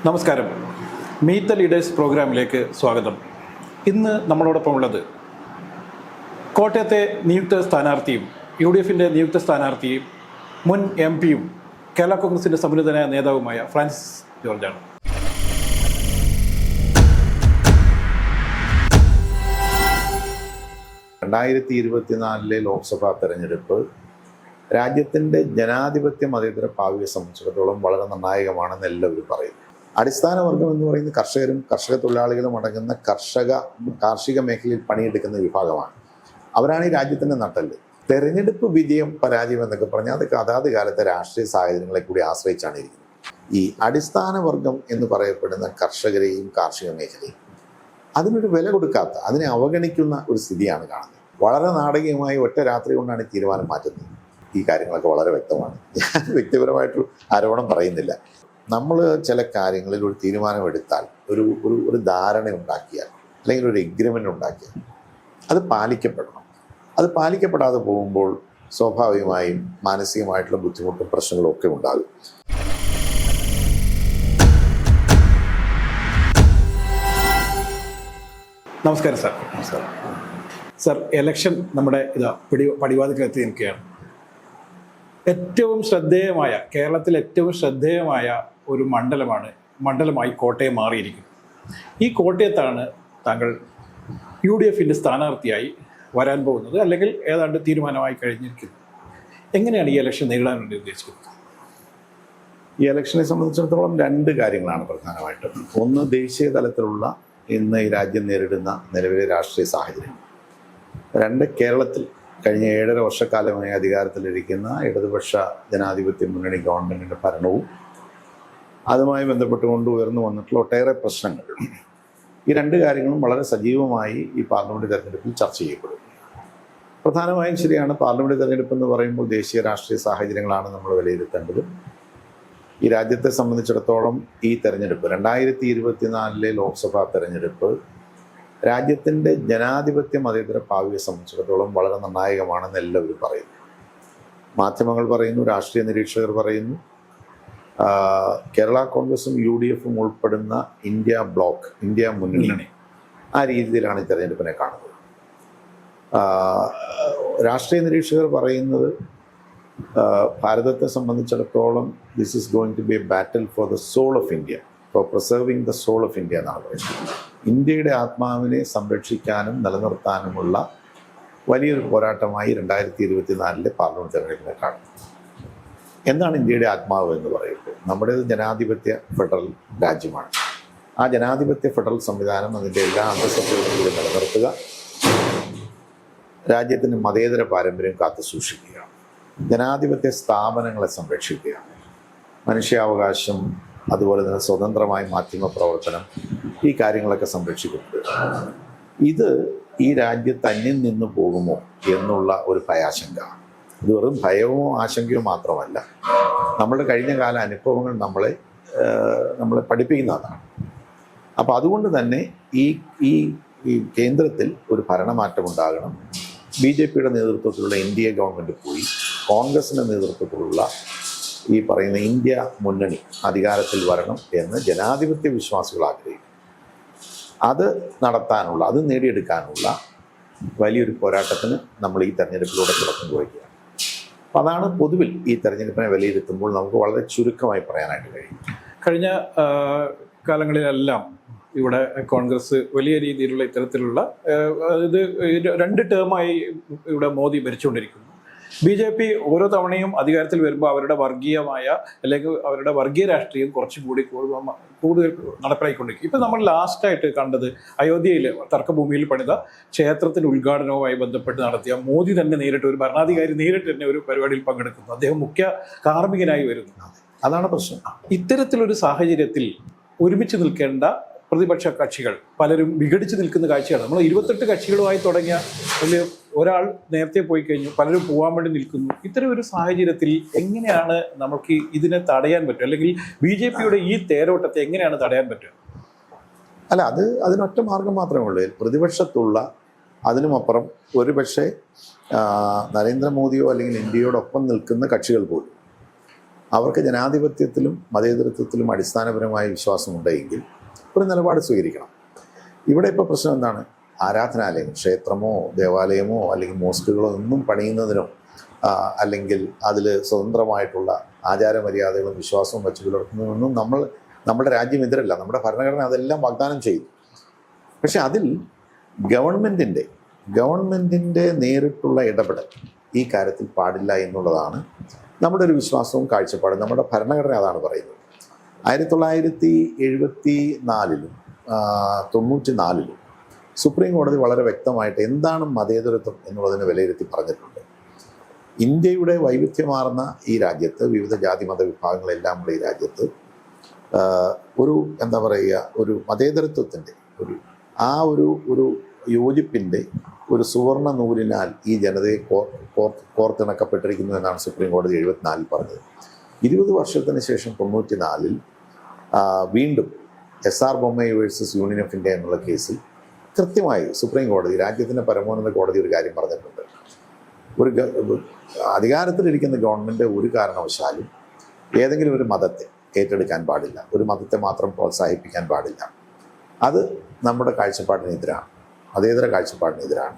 നമസ്കാരം. Meet the leaders പ്രോഗ്രാമിലേക്ക് സ്വാഗതം. ഇന്ന് നമ്മളോടൊപ്പം ഉള്ളത് കോട്ടയത്തെ നിയുക്ത സ്ഥാനാർത്ഥിയും UDFിൻ്റെ നിയുക്ത സ്ഥാനാർത്ഥിയും മുൻ MP-യും കേരള കോൺഗ്രസിൻ്റെ സമുന്നതനായ നേതാവുമായ ഫ്രാൻസിസ് ജോർജാണ്. ലോക്സഭാ തെരഞ്ഞെടുപ്പ് രാജ്യത്തിൻ്റെ ജനാധിപത്യ മതേതര ഭാവിയെ സംബന്ധിച്ചിടത്തോളം വളരെ നിർണായകമാണെന്ന് എല്ലാവരും പറയുന്നു. അടിസ്ഥാന വർഗം എന്ന് പറയുന്നത് കർഷകരും കർഷക തൊഴിലാളികളും അടങ്ങുന്ന കാർഷിക മേഖലയിൽ പണിയെടുക്കുന്ന വിഭാഗമാണ്. അവരാണ് ഈ രാജ്യത്തിൻ്റെ നട്ടെല്ല്. തെരഞ്ഞെടുപ്പ് വിജയം പരാജയം എന്നൊക്കെ പറഞ്ഞാൽ അതൊക്കെ അതാത് കാലത്തെ രാഷ്ട്രീയ സാഹചര്യങ്ങളെ കൂടി ആശ്രയിച്ചാണ് ഇരിക്കുന്നത്. ഈ അടിസ്ഥാന വർഗം എന്ന് പറയപ്പെടുന്ന കർഷകരെയും കാർഷിക മേഖലയും അതിനൊരു വില കൊടുക്കാത്ത, അതിനെ അവഗണിക്കുന്ന ഒരു സ്ഥിതിയാണ് കാണുന്നത്. വളരെ നാടകീയമായി ഒറ്റ രാത്രി കൊണ്ടാണ് തീരുമാനം മാറ്റുന്നത്. ഈ കാര്യങ്ങളൊക്കെ വളരെ വ്യക്തമാണ്. ഞാൻ വ്യക്തിപരമായിട്ടൊരു ആരോപണം പറയുന്നില്ല. നമ്മൾ ചില കാര്യങ്ങളിൽ ഒരു തീരുമാനമെടുത്താൽ, ഒരു ധാരണ ഉണ്ടാക്കിയാൽ, അല്ലെങ്കിൽ ഒരു എഗ്രിമെൻ്റ് ഉണ്ടാക്കിയാൽ അത് പാലിക്കപ്പെടണം. അത് പാലിക്കപ്പെടാതെ പോകുമ്പോൾ സ്വാഭാവികമായും മാനസികമായിട്ടുള്ള ബുദ്ധിമുട്ടും പ്രശ്നങ്ങളും ഒക്കെ ഉണ്ടാകും. നമസ്കാരം സാർ. നമസ്കാരം സാർ, എലക്ഷൻ നമ്മുടെ പടിവാതിക്കലെത്തി നിൽക്കുകയാണ്. കേരളത്തിൽ ഏറ്റവും ശ്രദ്ധേയമായ ഒരു മണ്ഡലമായി കോട്ടയം മാറിയിരിക്കുന്നു. ഈ കോട്ടയത്താണ് താങ്കൾ UDFിൻ്റെ സ്ഥാനാർത്ഥിയായി വരാൻ പോകുന്നത്, അല്ലെങ്കിൽ ഏതാണ്ട് തീരുമാനമായി കഴിഞ്ഞിരിക്കുന്നു. എങ്ങനെയാണ് ഈ ഇലക്ഷൻ നേരിടാൻ വേണ്ടി ഉദ്ദേശിക്കുന്നത്? ഈ ഇലക്ഷനെ സംബന്ധിച്ചിടത്തോളം രണ്ട് കാര്യങ്ങളാണ് പ്രധാനമായിട്ടും. ഒന്ന്, ദേശീയ തലത്തിലുള്ള ഇന്ന് ഈ രാജ്യം നേരിടുന്ന നിലവിലെ രാഷ്ട്രീയ സാഹചര്യം. രണ്ട്, കേരളത്തിൽ കഴിഞ്ഞ 7.5 വർഷക്കാലമായി അധികാരത്തിലിരിക്കുന്ന ഇടതുപക്ഷ ജനാധിപത്യ മുന്നണി ഗവൺമെൻറ്റിൻ്റെ ഭരണവും അതുമായി ബന്ധപ്പെട്ടുകൊണ്ട് ഉയർന്നു വന്നിട്ടുള്ള ഒട്ടേറെ പ്രശ്നങ്ങൾ. ഈ രണ്ട് കാര്യങ്ങളും വളരെ സജീവമായി ഈ പാർലമെൻറ്റ് തെരഞ്ഞെടുപ്പിൽ ചർച്ച ചെയ്യപ്പെടും. പ്രധാനമായും ശരിയാണ്, പാർലമെൻറ്റ് തെരഞ്ഞെടുപ്പ് എന്ന് പറയുമ്പോൾ ദേശീയ രാഷ്ട്രീയ സാഹചര്യങ്ങളാണ് നമ്മൾ വിലയിരുത്തേണ്ടത്. ഈ രാജ്യത്തെ സംബന്ധിച്ചിടത്തോളം ഈ തെരഞ്ഞെടുപ്പ് 2024 ലോക്സഭാ തെരഞ്ഞെടുപ്പ് രാജ്യത്തിൻ്റെ ജനാധിപത്യ മതേതര ഭാവിയെ സംബന്ധിച്ചിടത്തോളം വളരെ നിർണായകമാണെന്ന് എല്ലാവരും പറയുന്നു. മാധ്യമങ്ങൾ പറയുന്നു, രാഷ്ട്രീയ നിരീക്ഷകർ പറയുന്നു. കേരള കോൺഗ്രസും UDFും ഉൾപ്പെടുന്ന ഇന്ത്യ മുന്നണി ആ രീതിയിലാണ് ഈ തെരഞ്ഞെടുപ്പിനെ കാണുന്നത്. രാഷ്ട്രീയ നിരീക്ഷകർ പറയുന്നത് ഭാരതത്തെ സംബന്ധിച്ചിടത്തോളം this is going to be a battle for the soul of India, for preserving the soul of India എന്നാണ് പറയുന്നത്. ഇന്ത്യയുടെ ആത്മാവിനെ സംരക്ഷിക്കാനും നിലനിർത്താനുമുള്ള വലിയൊരു പോരാട്ടമായി 2024 പാർലമെൻറ്റ് തെരഞ്ഞെടുപ്പിനെ കാണുന്നു. എന്താണ് ഇന്ത്യയുടെ ആത്മാവ് എന്ന് പറയുമ്പോൾ? നമ്മുടേത് ജനാധിപത്യ ഫെഡറൽ രാജ്യമാണ്. ആ ജനാധിപത്യ ഫെഡറൽ സംവിധാനം അതിൻ്റെ എല്ലാ അന്തസ്സത്തോടും കൂടി നിലനിർത്തുക, രാജ്യത്തിൻ്റെ മതേതര പാരമ്പര്യം കാത്തു സൂക്ഷിക്കുക, ജനാധിപത്യ സ്ഥാപനങ്ങളെ സംരക്ഷിക്കുക, മനുഷ്യാവകാശം, അതുപോലെ തന്നെ സ്വതന്ത്രമായ മാധ്യമ പ്രവർത്തനം, ഈ കാര്യങ്ങളൊക്കെ സംരക്ഷിക്കുന്നത്. ഇത് ഈ രാജ്യത്ത് അന്യം നിന്ന് പോകുമോ എന്നുള്ള ഒരു ഭയാശങ്ക. ഇത് വെറും ഭയവും ആശങ്കയോ മാത്രമല്ല, നമ്മുടെ കഴിഞ്ഞ കാല അനുഭവങ്ങൾ നമ്മളെ പഠിപ്പിക്കുന്നതാണ്. അപ്പോൾ അതുകൊണ്ട് തന്നെ ഈ കേന്ദ്രത്തിൽ ഒരു ഭരണമാറ്റം ഉണ്ടാകണം. BJPയുടെ നേതൃത്വത്തിലുള്ള NDA ഗവൺമെൻറ് പോയി കോൺഗ്രസിൻ്റെ നേതൃത്വത്തിലുള്ള ഈ പറയുന്ന ഇന്ത്യ മുന്നണി അധികാരത്തിൽ വരണം എന്ന് ജനാധിപത്യ വിശ്വാസികൾ ആഗ്രഹിക്കും. അത് നടത്താനുള്ള, അത് നേടിയെടുക്കാനുള്ള വലിയൊരു പോരാട്ടത്തിന് നമ്മൾ ഈ തെരഞ്ഞെടുപ്പിലൂടെ തുടക്കം കുറിക്കുകയാണ്. അപ്പം അതാണ് പൊതുവിൽ ഈ തെരഞ്ഞെടുപ്പിനെ വിലയിരുത്തുമ്പോൾ നമുക്ക് വളരെ ചുരുക്കമായി പറയാനായിട്ട് കഴിയും. കഴിഞ്ഞ കാലങ്ങളിലെല്ലാം ഇവിടെ കോൺഗ്രസ് വലിയ രീതിയിലുള്ള ഇത്തരത്തിലുള്ള ഇത് 2 ടേമായി ഇവിടെ മോദി ഭരിച്ചുകൊണ്ടിരിക്കുന്നു. BJP ഓരോ തവണയും അധികാരത്തിൽ വരുമ്പോൾ അവരുടെ വർഗീയമായ, അല്ലെങ്കിൽ അവരുടെ വർഗീയ രാഷ്ട്രീയം കുറച്ചും കൂടി കൂടുതൽ നടപ്പിലായിക്കൊണ്ടിരിക്കും. ഇപ്പം നമ്മൾ ലാസ്റ്റായിട്ട് കണ്ടത് അയോധ്യയിൽ തർക്കഭൂമിയിൽ പണിത ക്ഷേത്രത്തിൻ്റെ ഉദ്ഘാടനവുമായി ബന്ധപ്പെട്ട് നടത്തിയ മോദി തന്നെ നേരിട്ട്, ഒരു ഭരണാധികാരി നേരിട്ട് തന്നെ ഒരു പരിപാടിയിൽ പങ്കെടുക്കുന്നു. അദ്ദേഹം മുഖ്യ കാർമ്മികനായി വരുന്നു. അതാണ് പ്രശ്നം. ഇത്തരത്തിലൊരു സാഹചര്യത്തിൽ ഒരുമിച്ച് നിൽക്കേണ്ട പ്രതിപക്ഷ കക്ഷികൾ പലരും വിഘടിച്ച് നിൽക്കുന്ന കാഴ്ചയാണ്. നമ്മൾ 28 കക്ഷികളുമായി തുടങ്ങിയ ഒരാൾ നേരത്തെ പോയി കഴിഞ്ഞു, പലരും പോകാൻ വേണ്ടി നിൽക്കുന്നു. ഇത്തരം ഒരു സാഹചര്യത്തിൽ എങ്ങനെയാണ് നമുക്ക് ഇതിനെ തടയാൻ പറ്റുക, അല്ലെങ്കിൽ BJPയുടെ ഈ തേരോട്ടത്തെ എങ്ങനെയാണ് തടയാൻ പറ്റുക? അല്ല, അതിനൊറ്റ മാർഗം മാത്രമേ ഉള്ളൂ. പ്രതിപക്ഷത്തുള്ള, അതിനുമപ്പുറം ഒരുപക്ഷെ നരേന്ദ്രമോദിയോ അല്ലെങ്കിൽ ഇന്ത്യയോടൊപ്പം നിൽക്കുന്ന കക്ഷികൾ പോലും അവർക്ക് ജനാധിപത്യത്തിലും മതേതരത്വത്തിലും അടിസ്ഥാനപരമായ വിശ്വാസമുണ്ടെങ്കിൽ ഒരു നിലപാട് സ്വീകരിക്കണം. ഇവിടെ ഇപ്പോൾ പ്രശ്നം എന്താണ്? ആരാധനാലയം, ക്ഷേത്രമോ ദേവാലയമോ അല്ലെങ്കിൽ മോസ്കുകളോ ഒന്നും പണിയുന്നതിനോ അല്ലെങ്കിൽ അതിൽ സ്വതന്ത്രമായിട്ടുള്ള ആചാരമര്യാദകളും വിശ്വാസവും വെച്ച് പുലർത്തുന്നതൊന്നും നമ്മുടെ രാജ്യം എതിരല്ല. നമ്മുടെ ഭരണഘടന അതെല്ലാം വാഗ്ദാനം ചെയ്തു. പക്ഷെ അതിൽ ഗവൺമെൻറ്റിൻ്റെ നേരിട്ടുള്ള ഇടപെടൽ ഈ കാര്യത്തിൽ പാടില്ല എന്നുള്ളതാണ് നമ്മുടെ ഒരു വിശ്വാസവും കാഴ്ചപ്പാടും. നമ്മുടെ ഭരണഘടന അതാണ് പറയുന്നത്. 1974-ലും 94-ലും സുപ്രീം കോടതി വളരെ വ്യക്തമായിട്ട് എന്താണ് മതേതരത്വം എന്നുള്ളതിന് വിലയിരുത്തി പറഞ്ഞിട്ടുണ്ട്. ഇന്ത്യയുടെ വൈവിധ്യമാർന്ന ഈ രാജ്യത്ത്, വിവിധ ജാതി മത വിഭാഗങ്ങളെല്ലാമുള്ള ഈ രാജ്യത്ത് ഒരു എന്താ പറയുക, ഒരു മതേതരത്വത്തിൻ്റെ ഒരു യോജിപ്പിൻ്റെ ഒരു സുവർണ നൂലിനാൽ ഈ ജനതയെ കോർത്തിണക്കപ്പെട്ടിരിക്കുന്നു എന്നാണ് സുപ്രീം കോടതി 74-ൽ പറഞ്ഞത്. 20 വർഷത്തിന് ശേഷം 94-ൽ വീണ്ടും SR Bommai versus union of India എന്നുള്ള കേസിൽ കൃത്യമായി സുപ്രീം കോടതി, രാജ്യത്തിൻ്റെ പരമോന്നത കോടതി, ഒരു കാര്യം പറഞ്ഞിട്ടുണ്ട്. അധികാരത്തിലിരിക്കുന്ന ഗവൺമെൻറ് ഒരു കാരണവശാലും ഏതെങ്കിലും ഒരു മതത്തെ ഏറ്റെടുക്കാൻ പാടില്ല, ഒരു മതത്തെ മാത്രം പ്രോത്സാഹിപ്പിക്കാൻ പാടില്ല. അത് നമ്മുടെ കാഴ്ചപ്പാടിനെതിരാണ്, മതേതര കാഴ്ചപ്പാടിനെതിരാണ്.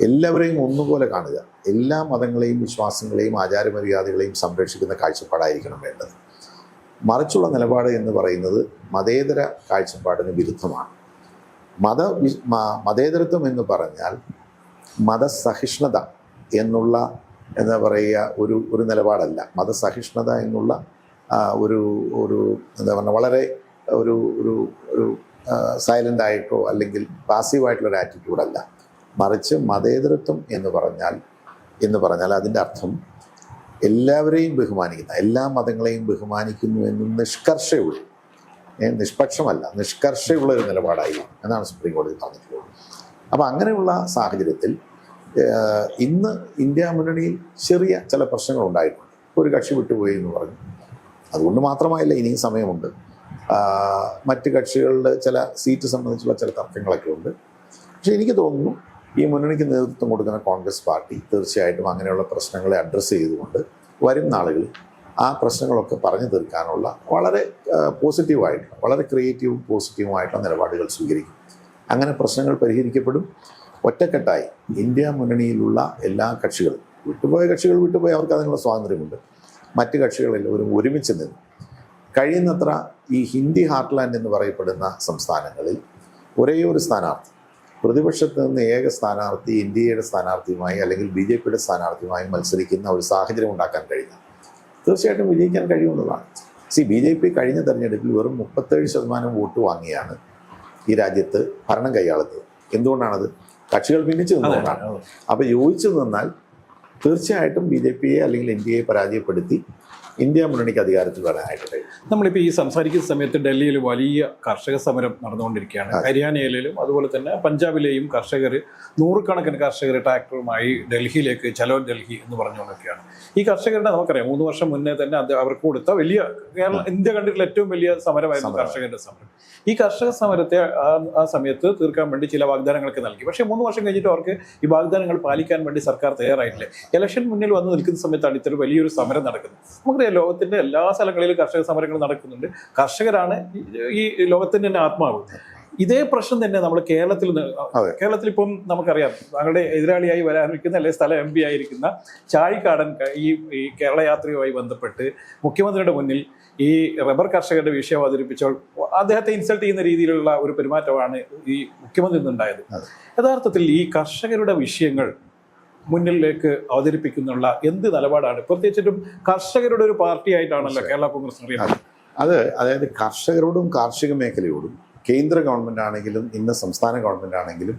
എല്ലാവരെയും ഒന്നുപോലെ കാണുക, എല്ലാ മതങ്ങളെയും വിശ്വാസങ്ങളെയും ആചാരമര്യാദകളെയും സംരക്ഷിക്കുന്ന കാഴ്ചപ്പാടായിരിക്കണം വേണ്ടത്. മറിച്ചുള്ള നിലപാട് എന്ന് പറയുന്നത് മതേതര കാഴ്ചപ്പാടിന് വിരുദ്ധമാണ്. മതേതരത്വം എന്ന് പറഞ്ഞാൽ മതസഹിഷ്ണുത എന്നുള്ള എന്താ പറയുക ഒരു നിലപാടല്ല. മതസഹിഷ്ണുത എന്നുള്ള ഒരു എന്താ പറയുക, വളരെ ഒരു സൈലൻ്റ് ആയിട്ടോ അല്ലെങ്കിൽ പാസീവായിട്ടുള്ളൊരു ആറ്റിറ്റ്യൂഡല്ല. മറിച്ച് മതേതരത്വം എന്ന് പറഞ്ഞാൽ അതിൻ്റെ അർത്ഥം എല്ലാവരെയും ബഹുമാനിക്കുന്ന, എല്ലാ മതങ്ങളെയും ബഹുമാനിക്കുന്നു എന്നും നിഷ്പക്ഷമല്ല, നിഷ്കർഷയുള്ള ഒരു നിലപാടായി എന്നാണ് സുപ്രീം കോടതി പറഞ്ഞിട്ടുള്ളത്. അപ്പോൾ അങ്ങനെയുള്ള സാഹചര്യത്തിൽ ഇന്ന് ഇന്ത്യ മുന്നണിയിൽ ചെറിയ ചില പ്രശ്നങ്ങൾ ഉണ്ടായിട്ടുണ്ട്. ഒരു കക്ഷി വിട്ടുപോയി എന്ന് പറഞ്ഞു. അതുകൊണ്ട് മാത്രമായില്ല, ഇനിയും സമയമുണ്ട്. മറ്റ് കക്ഷികളുടെ ചില സീറ്റ് സംബന്ധിച്ചുള്ള ചില തർക്കങ്ങളൊക്കെ ഉണ്ട്. പക്ഷേ എനിക്ക് തോന്നുന്നു ഈ മുന്നണിക്ക് നേതൃത്വം കൊടുക്കുന്ന കോൺഗ്രസ് പാർട്ടി തീർച്ചയായിട്ടും അങ്ങനെയുള്ള പ്രശ്നങ്ങളെ അഡ്രസ്സ് ചെയ്തുകൊണ്ട് വരും നാളുകളിൽ ആ പ്രശ്നങ്ങളൊക്കെ പറഞ്ഞു തീർക്കാനുള്ള വളരെ പോസിറ്റീവായിട്ടുള്ള, വളരെ ക്രിയേറ്റീവും പോസിറ്റീവുമായിട്ടുള്ള നിലപാടുകൾ സ്വീകരിക്കും. അങ്ങനെ പ്രശ്നങ്ങൾ പരിഹരിക്കപ്പെടും. ഒറ്റക്കെട്ടായി ഇന്ത്യ മുന്നണിയിലുള്ള എല്ലാ കക്ഷികളും, വിട്ടുപോയ അവർക്ക് അതിനുള്ള സ്വാതന്ത്ര്യമുണ്ട്. മറ്റ് കക്ഷികളെല്ലാവരും ഒരുമിച്ച് നിന്ന് കഴിയുന്നത്ര ഈ ഹിന്ദി ഹാർട്ട്ലാൻഡ് എന്ന് പറയപ്പെടുന്ന സംസ്ഥാനങ്ങളിൽ ഒരേ ഒരു സ്ഥാനാർത്ഥി, പ്രതിപക്ഷത്ത് നിന്ന് ഏക സ്ഥാനാർത്ഥി ഇന്ത്യയുടെ സ്ഥാനാർത്ഥിയുമായി അല്ലെങ്കിൽ BJPയുടെ സ്ഥാനാർത്ഥിയുമായി മത്സരിക്കുന്ന ഒരു സാഹചര്യം ഉണ്ടാക്കാൻ കഴിഞ്ഞാൽ തീർച്ചയായിട്ടും വിജയിക്കാൻ കഴിയുന്നതാണ്. BJP കഴിഞ്ഞ തെരഞ്ഞെടുപ്പിൽ വെറും 37% വോട്ട് വാങ്ങിയാണ് ഈ രാജ്യത്ത് ഭരണം കൈയാളുന്നത്. എന്തുകൊണ്ടാണത്? കക്ഷികൾ ഭിന്നിച്ചു നിന്നുകൊണ്ടാണ്. അപ്പോൾ യോജിച്ചു നിന്നാൽ തീർച്ചയായിട്ടും BJPയെ അല്ലെങ്കിൽ ഇന്ത്യയെ പരാജയപ്പെടുത്തി ഇന്ത്യ മുന്നണിക്ക് അധികാരത്തിൽ വരാനായിട്ട് കഴിയും. നമ്മളിപ്പോൾ ഈ സംസാരിക്കുന്ന സമയത്ത് ഡൽഹിയിൽ വലിയ കർഷക സമരം നടന്നുകൊണ്ടിരിക്കുകയാണ്. ഹരിയാനയിലും അതുപോലെ തന്നെ പഞ്ചാബിലെയും കർഷകർ, നൂറുകണക്കിന് കർഷകർ ട്രാക്ടറുമായി ഡൽഹിയിലേക്ക് ചലോ ഡൽഹി എന്ന് പറഞ്ഞുകൊണ്ടൊക്കെയാണ്. ഈ കർഷകരുടെ നമുക്കറിയാം 3 വർഷം മുന്നേ തന്നെ അവർക്ക് കൊടുത്ത വലിയ ഇന്ത്യ കണ്ടിട്ടുള്ള ഏറ്റവും വലിയ സമരമായിരുന്നു കർഷകരുടെ സമരം. ഈ കർഷക സമരത്തെ ആ സമയത്ത് തീർക്കാൻ വേണ്ടി ചില വാഗ്ദാനങ്ങളൊക്കെ നൽകി. പക്ഷേ 3 വർഷം കഴിഞ്ഞിട്ട് അവർക്ക് ഈ വാഗ്ദാനങ്ങൾ പാലിക്കാൻ വേണ്ടി സർക്കാർ തയ്യാറായിട്ടില്ല. ഇലക്ഷൻ മുന്നിൽ വന്ന് നിൽക്കുന്ന സമയത്താണ് ഇത്തരം വലിയൊരു സമരം നടക്കുന്നത്. നമുക്കറിയാം ലോകത്തിന്റെ എല്ലാ സ്ഥലങ്ങളിലും കർഷക സമരങ്ങൾ നടക്കുന്നുണ്ട്. കർഷകരാണ് ഈ ലോകത്തിന്റെ തന്നെ ആത്മാവ്. ഇതേ പ്രശ്നം തന്നെ നമ്മൾ കേരളത്തിൽ ഇപ്പം നമുക്കറിയാം, താങ്കളുടെ എതിരാളിയായി വരാനിരിക്കുന്ന അല്ലെങ്കിൽ സ്ഥല MP ആയിരിക്കുന്ന ചാഴിക്കാടൻ ഈ കേരള യാത്രയുമായി ബന്ധപ്പെട്ട് മുഖ്യമന്ത്രിയുടെ മുന്നിൽ ഈ റബ്ബർ കർഷകരുടെ വിഷയം അവതരിപ്പിച്ചപ്പോൾ അദ്ദേഹത്തെ ഇൻസൾട്ട് ചെയ്യുന്ന രീതിയിലുള്ള ഒരു പെരുമാറ്റമാണ് ഈ മുഖ്യമന്ത്രി നിന്നുണ്ടായത്. യഥാർത്ഥത്തിൽ ഈ കർഷകരുടെ വിഷയങ്ങൾ മുന്നിലേക്ക് അവതരിപ്പിക്കുന്നുള്ള എന്ത് നിലപാടാണ്? പ്രത്യേകിച്ചിട്ടും കർഷകരുടെ ഒരു പാർട്ടി ആയിട്ടാണല്ലോ കേരള കോൺഗ്രസ് അറിയുന്നത്. അതായത് കർഷകരോടും കാർഷിക മേഖലയോടും കേന്ദ്ര ഗവൺമെൻറ് ആണെങ്കിലും ഇന്ന് സംസ്ഥാന ഗവൺമെൻറ് ആണെങ്കിലും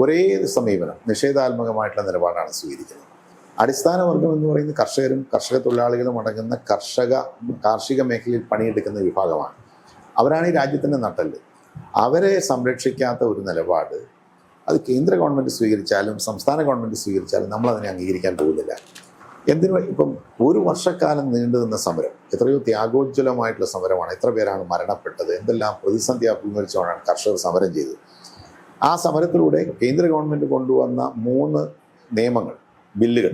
ഒരേ സമീപനം, നിഷേധാത്മകമായിട്ടുള്ള നിലപാടാണ് സ്വീകരിക്കുന്നത്. അടിസ്ഥാന വർഗം എന്ന് പറയുന്നത് കർഷകരും കർഷക തൊഴിലാളികളും അടങ്ങുന്ന കാർഷിക മേഖലയിൽ പണിയെടുക്കുന്ന വിഭാഗമാണ്. അവരാണ് ഈ രാജ്യത്തിൻ്റെ നട്ടെല്ല്. അവരെ സംരക്ഷിക്കാത്ത ഒരു നിലപാട് അത് കേന്ദ്ര ഗവൺമെൻറ് സ്വീകരിച്ചാലും സംസ്ഥാന ഗവൺമെൻറ് സ്വീകരിച്ചാലും നമ്മളതിനെ അംഗീകരിക്കാൻ പോകുന്നില്ല. ഇപ്പം 1 വർഷക്കാലം നീണ്ടു നിന്ന സമരം, എത്രയോ ത്യാഗോജ്വലമായിട്ടുള്ള സമരമാണ്. എത്ര പേരാണ് മരണപ്പെട്ടത്, എന്തെല്ലാം പ്രതിസന്ധി അഭിമുഖീകരിച്ചുകൊണ്ടാണ് കർഷകർ സമരം ചെയ്തത്. ആ സമരത്തിലൂടെ കേന്ദ്ര ഗവൺമെൻറ് കൊണ്ടുവന്ന 3 നിയമങ്ങൾ ബില്ലുകൾ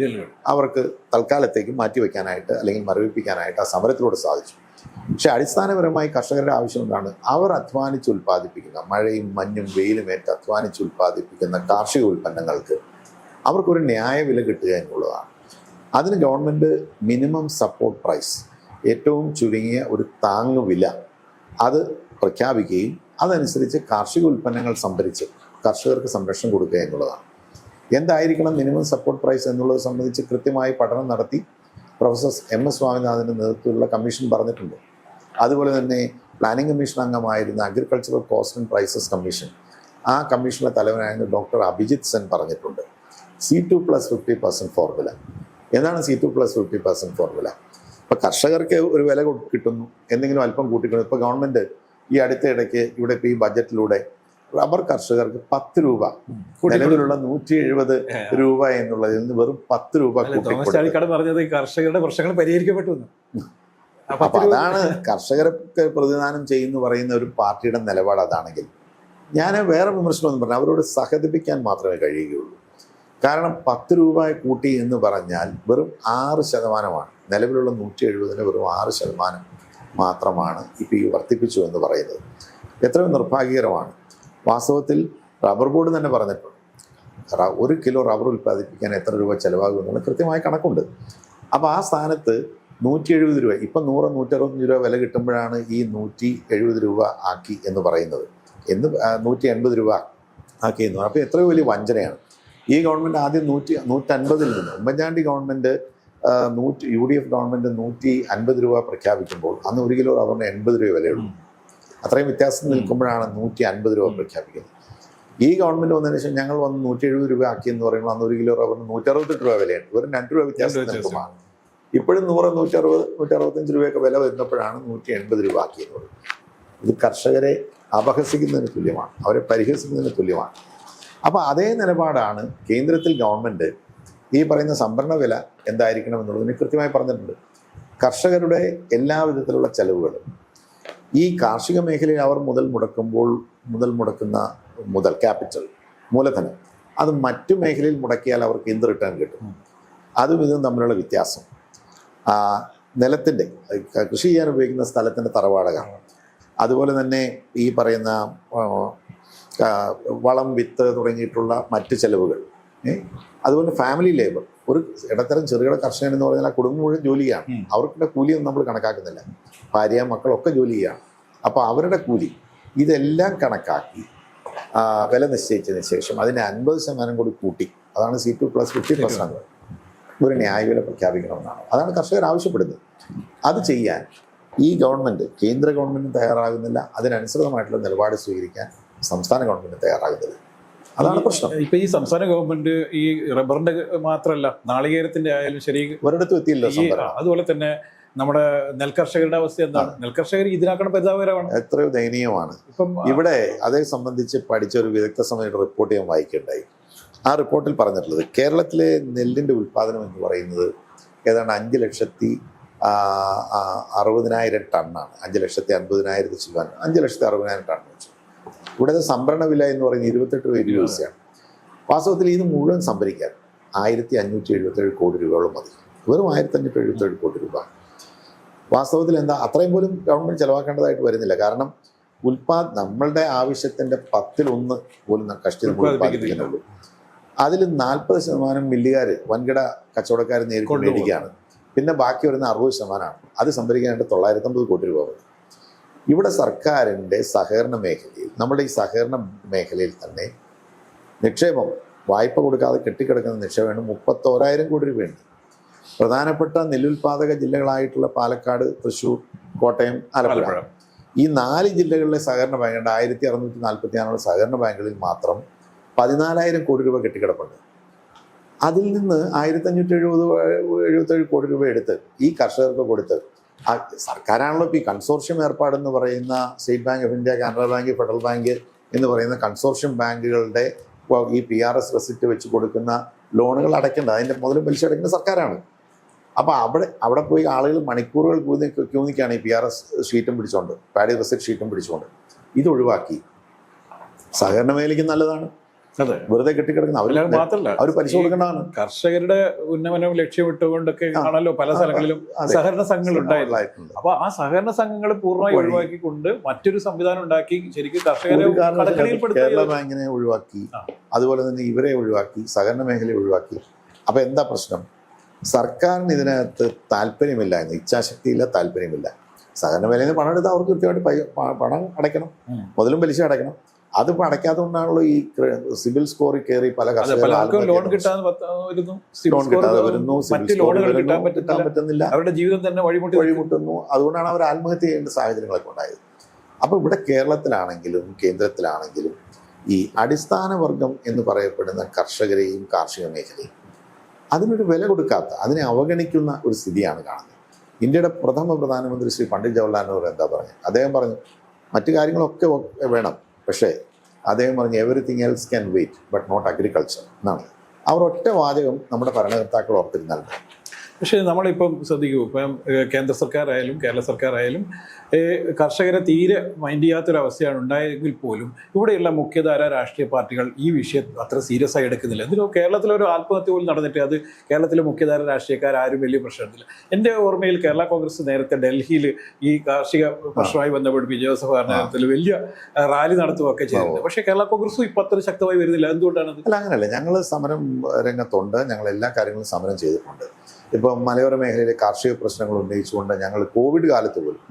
അവർക്ക് തൽക്കാലത്തേക്ക് മാറ്റിവെക്കാനായിട്ട് അല്ലെങ്കിൽ മരവിപ്പിക്കാനായിട്ട് ആ സമരത്തിലൂടെ സാധിച്ചു. പക്ഷെ അടിസ്ഥാനപരമായി കർഷകരുടെ ആവശ്യം എന്താണ്? അവർ അധ്വാനിച്ച് ഉൽപ്പാദിപ്പിക്കുന്ന, മഴയും മഞ്ഞും വെയിലും ഏറ്റ് അധ്വാനിച്ച് ഉൽപ്പാദിപ്പിക്കുന്ന കാർഷിക ഉൽപ്പന്നങ്ങൾക്ക് അവർക്കൊരു ന്യായ വില കിട്ടുക എന്നുള്ളതാണ്. അതിന് ഗവൺമെൻറ് മിനിമം സപ്പോർട്ട് പ്രൈസ്, ഏറ്റവും ചുരുങ്ങിയ ഒരു താങ്ങുവില അത് പ്രഖ്യാപിക്കുകയും അതനുസരിച്ച് കാർഷിക ഉൽപ്പന്നങ്ങൾ സംഭരിച്ച് കർഷകർക്ക് സംരക്ഷണം കൊടുക്കുക എന്നുള്ളതാണ്. എന്തായിരിക്കണം മിനിമം സപ്പോർട്ട് പ്രൈസ് എന്നുള്ളത് സംബന്ധിച്ച് കൃത്യമായി പഠനം നടത്തി പ്രൊഫസർ MS സ്വാമിനാഥൻ്റെ നേതൃത്വത്തിലുള്ള കമ്മീഷൻ പറഞ്ഞിട്ടുണ്ട്. അതുപോലെ തന്നെ പ്ലാനിംഗ് കമ്മീഷൻ അംഗമായിരുന്ന agricultural cost and prices commission, ആ കമ്മീഷനിലെ തലവനായിരുന്ന ഡോക്ടർ അഭിജിത്ത് സെൻ പറഞ്ഞിട്ടുണ്ട് C2+50% ഫോർമുല. എന്താണ് C2+50% ഫോർമുല? ഇപ്പോൾ കർഷകർക്ക് ഒരു വില കിട്ടുന്നു, എന്തെങ്കിലും അല്പം കൂട്ടിക്കുന്നു. ഇപ്പോൾ ഗവൺമെൻറ് ഈ അടുത്ത ഇടയ്ക്ക് ഇവിടെ ഇപ്പോൾ ഈ ബജറ്റിലൂടെ റബ്ബർ കർഷകർക്ക് 10 രൂപ, നിലവിലുള്ള 170 രൂപ എന്നുള്ളതിൽ നിന്ന് വെറും 10 രൂപ പറഞ്ഞത് കർഷകരുടെ പ്രശ്നങ്ങൾ പരിഹരിക്കപ്പെട്ടു. അപ്പൊ അതാണ് കർഷകർക്ക് പ്രതിദാനം ചെയ്യുന്നു പറയുന്ന ഒരു പാർട്ടിയുടെ നിലപാട്. അതാണെങ്കിൽ ഞാൻ വേറെ വിമർശനമൊന്നും പറഞ്ഞു, അവരോട് സഹതിപ്പിക്കാൻ മാത്രമേ കഴിയുകയുള്ളൂ. കാരണം 10 രൂപ കൂട്ടി എന്ന് പറഞ്ഞാൽ വെറും 6%. നിലവിലുള്ള 170 വെറും 6% മാത്രമാണ് ഇപ്പോൾ ഈ വർദ്ധിപ്പിച്ചു എന്ന് പറയുന്നത്. എത്രയോ നിർഭാഗ്യകരമാണ്. വാസ്തവത്തിൽ റബ്ബർ ബോർഡ് തന്നെ പറഞ്ഞിട്ടുണ്ട് 1 കിലോ റബ്ബർ ഉൽപ്പാദിപ്പിക്കാൻ എത്ര രൂപ ചിലവാകും എന്നുള്ള കൃത്യമായ കണക്കുണ്ട്. അപ്പോൾ ആ സ്ഥാനത്ത് 170 രൂപ, ഇപ്പം 100-165 രൂപ വില കിട്ടുമ്പോഴാണ് ഈ 170 രൂപ ആക്കി എന്ന് പറയുന്നത്, 180 രൂപ ആക്കി എന്ന് പറയുന്നത്. അപ്പോൾ എത്രയോ വലിയ വഞ്ചനയാണ്. ഈ ഗവൺമെൻറ് ആദ്യം 150 നിന്ന്, ഉമ്മൻചാണ്ടി ഗവൺമെൻറ് UDF ഗവൺമെൻറ് 150 രൂപ പ്രഖ്യാപിക്കുമ്പോൾ അന്ന് 1 കിലോ റബ്ബറിന് 80 രൂപ വിലയുള്ളൂ. അത്രയും വ്യത്യാസം നിൽക്കുമ്പോഴാണ് 150 രൂപ പ്രഖ്യാപിക്കുന്നത്. ഈ ഗവൺമെൻറ് വന്നതിന് ശേഷം ഞങ്ങൾ വന്ന് 170 രൂപ ആക്കി എന്ന് പറയുമ്പോൾ അന്ന് 1 കിലോ റബ്ബറിന് 168 രൂപ വിലയാണ്. വെറും 2 രൂപ വ്യത്യാസം നിൽക്കുമ്പോൾ ഇപ്പോഴും 100-160-165 രൂപയൊക്കെ വില വരുന്നപ്പോഴാണ് 180 രൂപ ആക്കിയത്. ഇത് കർഷകരെ അപഹസിക്കുന്നതിന് തുല്യമാണ്, അവരെ പരിഹസിക്കുന്നതിന് തുല്യമാണ്. അപ്പോൾ അതേ നിലപാടാണ് കേന്ദ്രത്തിൽ ഗവൺമെൻറ് ഈ പറയുന്ന സംഭരണ വില എന്തായിരിക്കണം എന്നുള്ളതിന് കൃത്യമായി പറഞ്ഞിട്ടുണ്ട്. കർഷകരുടെ എല്ലാ വിധത്തിലുള്ള ചെലവുകൾ ഈ കാർഷിക മേഖലയിൽ അവർ മുടക്കുന്ന ക്യാപിറ്റൽ, മൂലധനം, അത് മറ്റു മേഖലയിൽ മുടക്കിയാൽ അവർക്ക് എന്ത് റിട്ടേൺ കിട്ടും? അതും ഇതും തമ്മിലുള്ള വ്യത്യാസം, നിലത്തിൻ്റെ, കൃഷി ചെയ്യാൻ ഉപയോഗിക്കുന്ന സ്ഥലത്തിൻ്റെ തറവാടക, അതുപോലെ തന്നെ ഈ പറയുന്ന വളം, വിത്ത് തുടങ്ങിയിട്ടുള്ള മറ്റ് ചെലവുകൾ, അതുപോലെ ഫാമിലി ലേബർ. ഒരു ഇടത്തരം ചെറുകിട കർഷകൻ എന്ന് പറഞ്ഞാൽ ആ കുടുംബം മുഴുവൻ ജോലിയാണ്, അവർക്കുള്ള കൂലിയൊന്നും നമ്മൾ കണക്കാക്കുന്നില്ല. ഭാര്യ മക്കളൊക്കെ ജോലി ചെയ്യുകയാണ്. അപ്പോൾ അവരുടെ കൂലി ഇതെല്ലാം കണക്കാക്കി വില നിശ്ചയിച്ചതിന് ശേഷം അതിന് 50% കൂടി കൂട്ടി, അതാണ് C2+50% ഒരു ന്യായവില പ്രഖ്യാപിക്കണമെന്നാണ്. അതാണ് കർഷകർ ആവശ്യപ്പെടുന്നത്. അത് ചെയ്യാൻ ഈ ഗവൺമെൻറ്, കേന്ദ്ര ഗവൺമെൻറ് തയ്യാറാകുന്നില്ല. അതിനനുസൃതമായിട്ടുള്ള നിലപാട് സ്വീകരിക്കാൻ സംസ്ഥാന ഗവൺമെൻറ് തയ്യാറാകുന്നില്ല. അതാണ് പ്രശ്നം. ഇപ്പൊ ഈ സംസ്ഥാന ഗവൺമെന്റ് ഈ റബ്ബറിന്റെ മാത്രമല്ല, നാളികേരത്തിന്റെ ആയാലും ശരി ഒരിടത്തും എത്തിയില്ല. അതുപോലെ തന്നെ നമ്മുടെ നെൽകർഷകരുടെ അവസ്ഥ എന്താണ്? നെൽകർഷകർ ഇതിനാക്കണം പരിതാപകരമാണ്, എത്രയോ ദയനീയമാണ്. ഇപ്പം ഇവിടെ അതേ സംബന്ധിച്ച് പഠിച്ച ഒരു വിദഗ്ധ സമിതിയുടെ റിപ്പോർട്ട് ഞാൻ വായിക്കുകയുണ്ടായി. ആ റിപ്പോർട്ടിൽ പറഞ്ഞിട്ടുള്ളത് കേരളത്തിലെ നെല്ലിൻ്റെ ഉൽപ്പാദനം എന്ന് പറയുന്നത് ഏതാണ്ട് 5,60,000 ടണ്ണാണ്. 5,50,000 ചില്ലുവാൻ 5,60,000 ടൺ വെച്ചു. ഇവിടുത്തെ സംഭരണ വില എന്ന് പറയുന്നത് 28 രൂപയാണ്. വാസ്തവത്തിൽ ഇത് മുഴുവൻ സംഭരിക്കാൻ 1,577 കോടി രൂപയോളം മതി. വെറും 1,577 കോടി രൂപ. വാസ്തവത്തിൽ എന്താ അത്രയും പോലും ഗവൺമെൻറ് ചിലവാക്കേണ്ടതായിട്ട് വരുന്നില്ല. കാരണം നമ്മളുടെ ആവശ്യത്തിൻ്റെ 10% പോലും കഷ്ടി നമ്മൾ ഉൽപ്പാദിപ്പിക്കുന്നുള്ളൂ. അതിൽ 40% മില്ലുകാർ, വൻകിട കച്ചവടക്കാർ നേരിട്ട് മേടിക്കുകയാണ്. പിന്നെ ബാക്കി വരുന്ന 60% അത് സംഭരിക്കാനായിട്ട് 950 കോടി രൂപ മതി. ഇവിടെ സർക്കാരിൻ്റെ സഹകരണ മേഖലയിൽ, നമ്മുടെ ഈ സഹകരണ മേഖലയിൽ തന്നെ നിക്ഷേപം, വായ്പ കൊടുക്കാതെ കെട്ടിക്കിടക്കുന്ന നിക്ഷേപം 31,000 കോടി രൂപയുണ്ട്. പ്രധാനപ്പെട്ട നെല്ലുൽപാദക ജില്ലകളായിട്ടുള്ള പാലക്കാട്, തൃശ്ശൂർ, കോട്ടയം, ആലപ്പുഴ, ഈ 4 ജില്ലകളിലെ സഹകരണ ബാങ്കുണ്ട്. 1646 സഹകരണ ബാങ്കുകളിൽ മാത്രം 14,000 കോടി രൂപ കെട്ടിക്കിടപ്പുണ്ട്. അതിൽ നിന്ന് 1,577 കോടി രൂപ എടുത്ത് ഈ കർഷകർക്ക് കൊടുത്ത്, സർക്കാരാണല്ലോ ഇപ്പോൾ ഈ കൺസോർഷ്യം ഏർപ്പാടെന്ന് പറയുന്ന state bank of India, Canara bank, federal bank എന്ന് പറയുന്ന കൺസോർഷ്യം ബാങ്കുകളുടെ ഈ PRS റെസിപ്റ്റ് വെച്ച് കൊടുക്കുന്ന ലോണുകൾ അടയ്ക്കേണ്ടത്, അതിൻ്റെ മുതലും പലിശ അടയ്ക്കുന്ന സർക്കാരാണ്. അപ്പോൾ അവിടെ പോയി ആളുകൾ മണിക്കൂറുകൾ ക്യൂ നിൽക്കുകയാണ് ഈ PRS ഷീറ്റും പിടിച്ചുകൊണ്ട്, പാഡി റെസിപ്റ്റ് ഷീറ്റും പിടിച്ചുകൊണ്ട്. ഇത് ഒഴിവാക്കി സഹകരണ മേഖലയ്ക്ക് നല്ലതാണ്, അതെ, വെറുതെ കെട്ടിക്കിടക്കുന്ന അവർ മാത്രമല്ല അവർ പലിശ കൊടുക്കേണ്ടതാണ്. കർഷകരുടെ ഉന്നമനം ലക്ഷ്യമിട്ടുകൊണ്ടൊക്കെ ആണല്ലോ പല സ്ഥലങ്ങളിലും സഹകരണ സംഘങ്ങൾ ഉണ്ടായിട്ടുണ്ട്. അപ്പൊ ആ സഹകരണ സംഘങ്ങൾ പൂർണ്ണമായി ഒഴിവാക്കിക്കൊണ്ട് മറ്റൊരു സംവിധാനം ഉണ്ടാക്കി ശരിക്കും കർഷകരെ കേരള ബാങ്കിനെ ഒഴിവാക്കി, അതുപോലെ തന്നെ ഇവരെ ഒഴിവാക്കി, സഹകരണ മേഖലയെ ഒഴിവാക്കി. അപ്പൊ എന്താ പ്രശ്നം? സർക്കാരിന് ഇതിനകത്ത് താല്പര്യമില്ല, ഇച്ഛാശക്തിയില്ല, താല്പര്യമില്ല. സഹകരണ മേഖലയിൽ നിന്ന് പണം എടുത്താൽ അവർക്ക് കൃത്യമായിട്ട് പണം അടയ്ക്കണം, മുതലും പലിശ അടയ്ക്കണം. അതിപ്പോൾ അടയ്ക്കാത്തതുകൊണ്ടാണല്ലോ ഈ സിബിൽ സ്കോറിൽ കയറി പല കർഷകർക്കും ലോൺ കിട്ടാതെ വരുന്നു, കിട്ടാൻ പറ്റുന്നില്ല, അവരുടെ ജീവിതം തന്നെ വഴിമുട്ടുന്നു. അതുകൊണ്ടാണ് അവർ ആത്മഹത്യ ചെയ്യേണ്ട സാഹചര്യങ്ങളൊക്കെ ഉണ്ടായത്. അപ്പോൾ ഇവിടെ കേരളത്തിലാണെങ്കിലും കേന്ദ്രത്തിലാണെങ്കിലും ഈ അടിസ്ഥാന വർഗം എന്ന് പറയപ്പെടുന്ന കർഷകരെയും കാർഷിക മേഖലയും അതിനൊരു വില കൊടുക്കാത്ത, അതിനെ അവഗണിക്കുന്ന ഒരു സ്ഥിതിയാണ് കാണുന്നത്. ഇന്ത്യയുടെ പ്രഥമ പ്രധാനമന്ത്രി ശ്രീ പണ്ഡിറ്റ് ജവഹർലാൽ നെഹ്റു എന്താ പറഞ്ഞു? അദ്ദേഹം പറഞ്ഞു മറ്റു കാര്യങ്ങളൊക്കെ വേണം, പക്ഷേ അദ്ദേഹം പറഞ്ഞു everything else can wait but not agriculture എന്നാണ്. അവർ ഒറ്റ വാചകം നമ്മുടെ ഭരണകർത്താക്കൾ ഓർത്തിരുന്നാൽ. പക്ഷേ നമ്മളിപ്പം ശ്രദ്ധിക്കൂ, ഇപ്പം കേന്ദ്ര സർക്കാരായാലും കേരള സർക്കാരായാലും കർഷകരെ തീരെ മൈൻഡ് ചെയ്യാത്തൊരവസ്ഥയാണ് ഉണ്ടായെങ്കിൽ പോലും ഇവിടെയുള്ള മുഖ്യധാര രാഷ്ട്രീയ പാർട്ടികൾ ഈ വിഷയം അത്ര സീരിയസ് ആയി എടുക്കുന്നില്ല. എന്തിനോ കേരളത്തിലൊരു ആത്മഹത്യ പോലും നടന്നിട്ട് അത് കേരളത്തിലെ മുഖ്യധാര രാഷ്ട്രീയക്കാരും വലിയ പ്രശ്നമില്ല. എൻ്റെ ഓർമ്മയിൽ കേരള കോൺഗ്രസ് നേരത്തെ ഡൽഹിയിൽ ഈ കാർഷിക പ്രശ്നവുമായി ബന്ധപ്പെട്ട് പി ജോസഫ് നേതൃത്വത്തിൽ വലിയ റാലി നടത്തുകയൊക്കെ ചെയ്തിട്ടുണ്ട്. പക്ഷേ കേരള കോൺഗ്രസും ഇപ്പം അത്ര ശക്തമായി വരുന്നില്ല. എന്തുകൊണ്ടാണ്? അല്ല, അങ്ങനെയല്ല. ഞങ്ങൾ സമരം രംഗത്തുണ്ട്, ഞങ്ങൾ എല്ലാ കാര്യങ്ങളും സമരം ചെയ്തിട്ടുണ്ട്. ഇപ്പോൾ മലയോര മേഖലയിലെ കാർഷിക പ്രശ്നങ്ങൾ ഉന്നയിച്ചുകൊണ്ട് ഞങ്ങൾ കോവിഡ് കാലത്ത് പോലും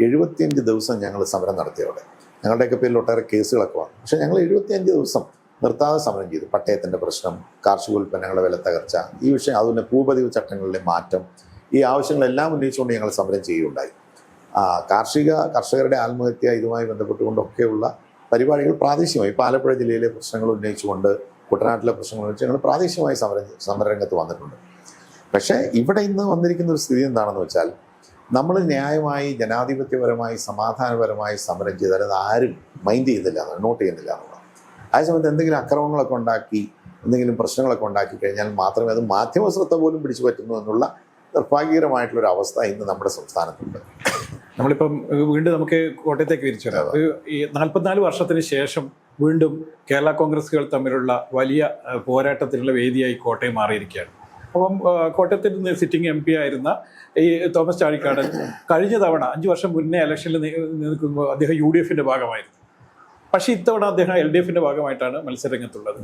75 ദിവസം ഞങ്ങൾ സമരം നടത്തിയവിടെ. ഞങ്ങളുടെയൊക്കെ പേരിൽ ഒട്ടേറെ കേസുകളൊക്കെ വന്നു. പക്ഷേ ഞങ്ങൾ 75 ദിവസം നിർത്താതെ സമരം ചെയ്തു. പട്ടയത്തിൻ്റെ പ്രശ്നം, കാർഷികോൽപ്പന്നങ്ങളുടെ വില തകർച്ച, ഈ വിഷയം, അതുപോലെ ഭൂപതിവ് ചട്ടങ്ങളിലെ മാറ്റം, ഈ ആവശ്യങ്ങളെല്ലാം ഉന്നയിച്ചുകൊണ്ട് ഞങ്ങൾ സമരം ചെയ്യുകയുണ്ടായി. കർഷകരുടെ ആത്മഹത്യ ഇതുമായി ബന്ധപ്പെട്ടുകൊണ്ടൊക്കെയുള്ള പരിപാടികൾ പ്രാദേശികമായി ഇപ്പോൾ ആലപ്പുഴ ജില്ലയിലെ പ്രശ്നങ്ങൾ ഉന്നയിച്ചുകൊണ്ട്, കുട്ടനാട്ടിലെ പ്രശ്നങ്ങൾ ഉന്നയിച്ച് ഞങ്ങൾ പ്രാദേശികമായി സമരരംഗത്ത് വന്നിട്ടുണ്ട്. പക്ഷേ ഇവിടെ ഇന്ന് വന്നിരിക്കുന്ന ഒരു സ്ഥിതി എന്താണെന്ന് വെച്ചാൽ, നമ്മൾ ന്യായമായി ജനാധിപത്യപരമായി സമാധാനപരമായി സമരം ചെയ്താൽ അത് ആരും മൈൻഡ് ചെയ്യുന്നില്ല, നോട്ട് ചെയ്യുന്നില്ല എന്നുള്ളതാണ്. അതേസമയത്ത് എന്തെങ്കിലും അക്രമങ്ങളൊക്കെ ഉണ്ടാക്കി, എന്തെങ്കിലും പ്രശ്നങ്ങളൊക്കെ ഉണ്ടാക്കി കഴിഞ്ഞാൽ മാത്രമേ അത് മാധ്യമ ശ്രദ്ധ പോലും പിടിച്ചു പറ്റുന്നു എന്നുള്ള നിർഭാഗ്യകരമായിട്ടുള്ളൊരു അവസ്ഥ ഇന്ന് നമ്മുടെ സംസ്ഥാനത്തുണ്ട്. നമ്മളിപ്പം വീണ്ടും നമുക്ക് കോട്ടയത്തേക്ക് തിരിച്ചു വരാം. ഈ 44 വർഷത്തിന് ശേഷം വീണ്ടും കേരള കോൺഗ്രസുകൾ തമ്മിലുള്ള വലിയ പോരാട്ടത്തിലുള്ള വേദിയായി കോട്ടയം മാറിയിരിക്കുകയാണ്. അപ്പം കോട്ടയത്തിൽ നിന്ന് സിറ്റിംഗ് MP ആയിരുന്ന ഈ തോമസ് ചാഴിക്കാടൻ കഴിഞ്ഞ തവണ 5 വർഷം മുന്നേ ഇലക്ഷനിൽ നിൽക്കുമ്പോൾ അദ്ദേഹം UDFന്റെ ഭാഗമായിരുന്നു. പക്ഷേ ഇത്തവണ അദ്ദേഹം LDFന്റെ ഭാഗമായിട്ടാണ് മത്സരരംഗത്തുള്ളത്.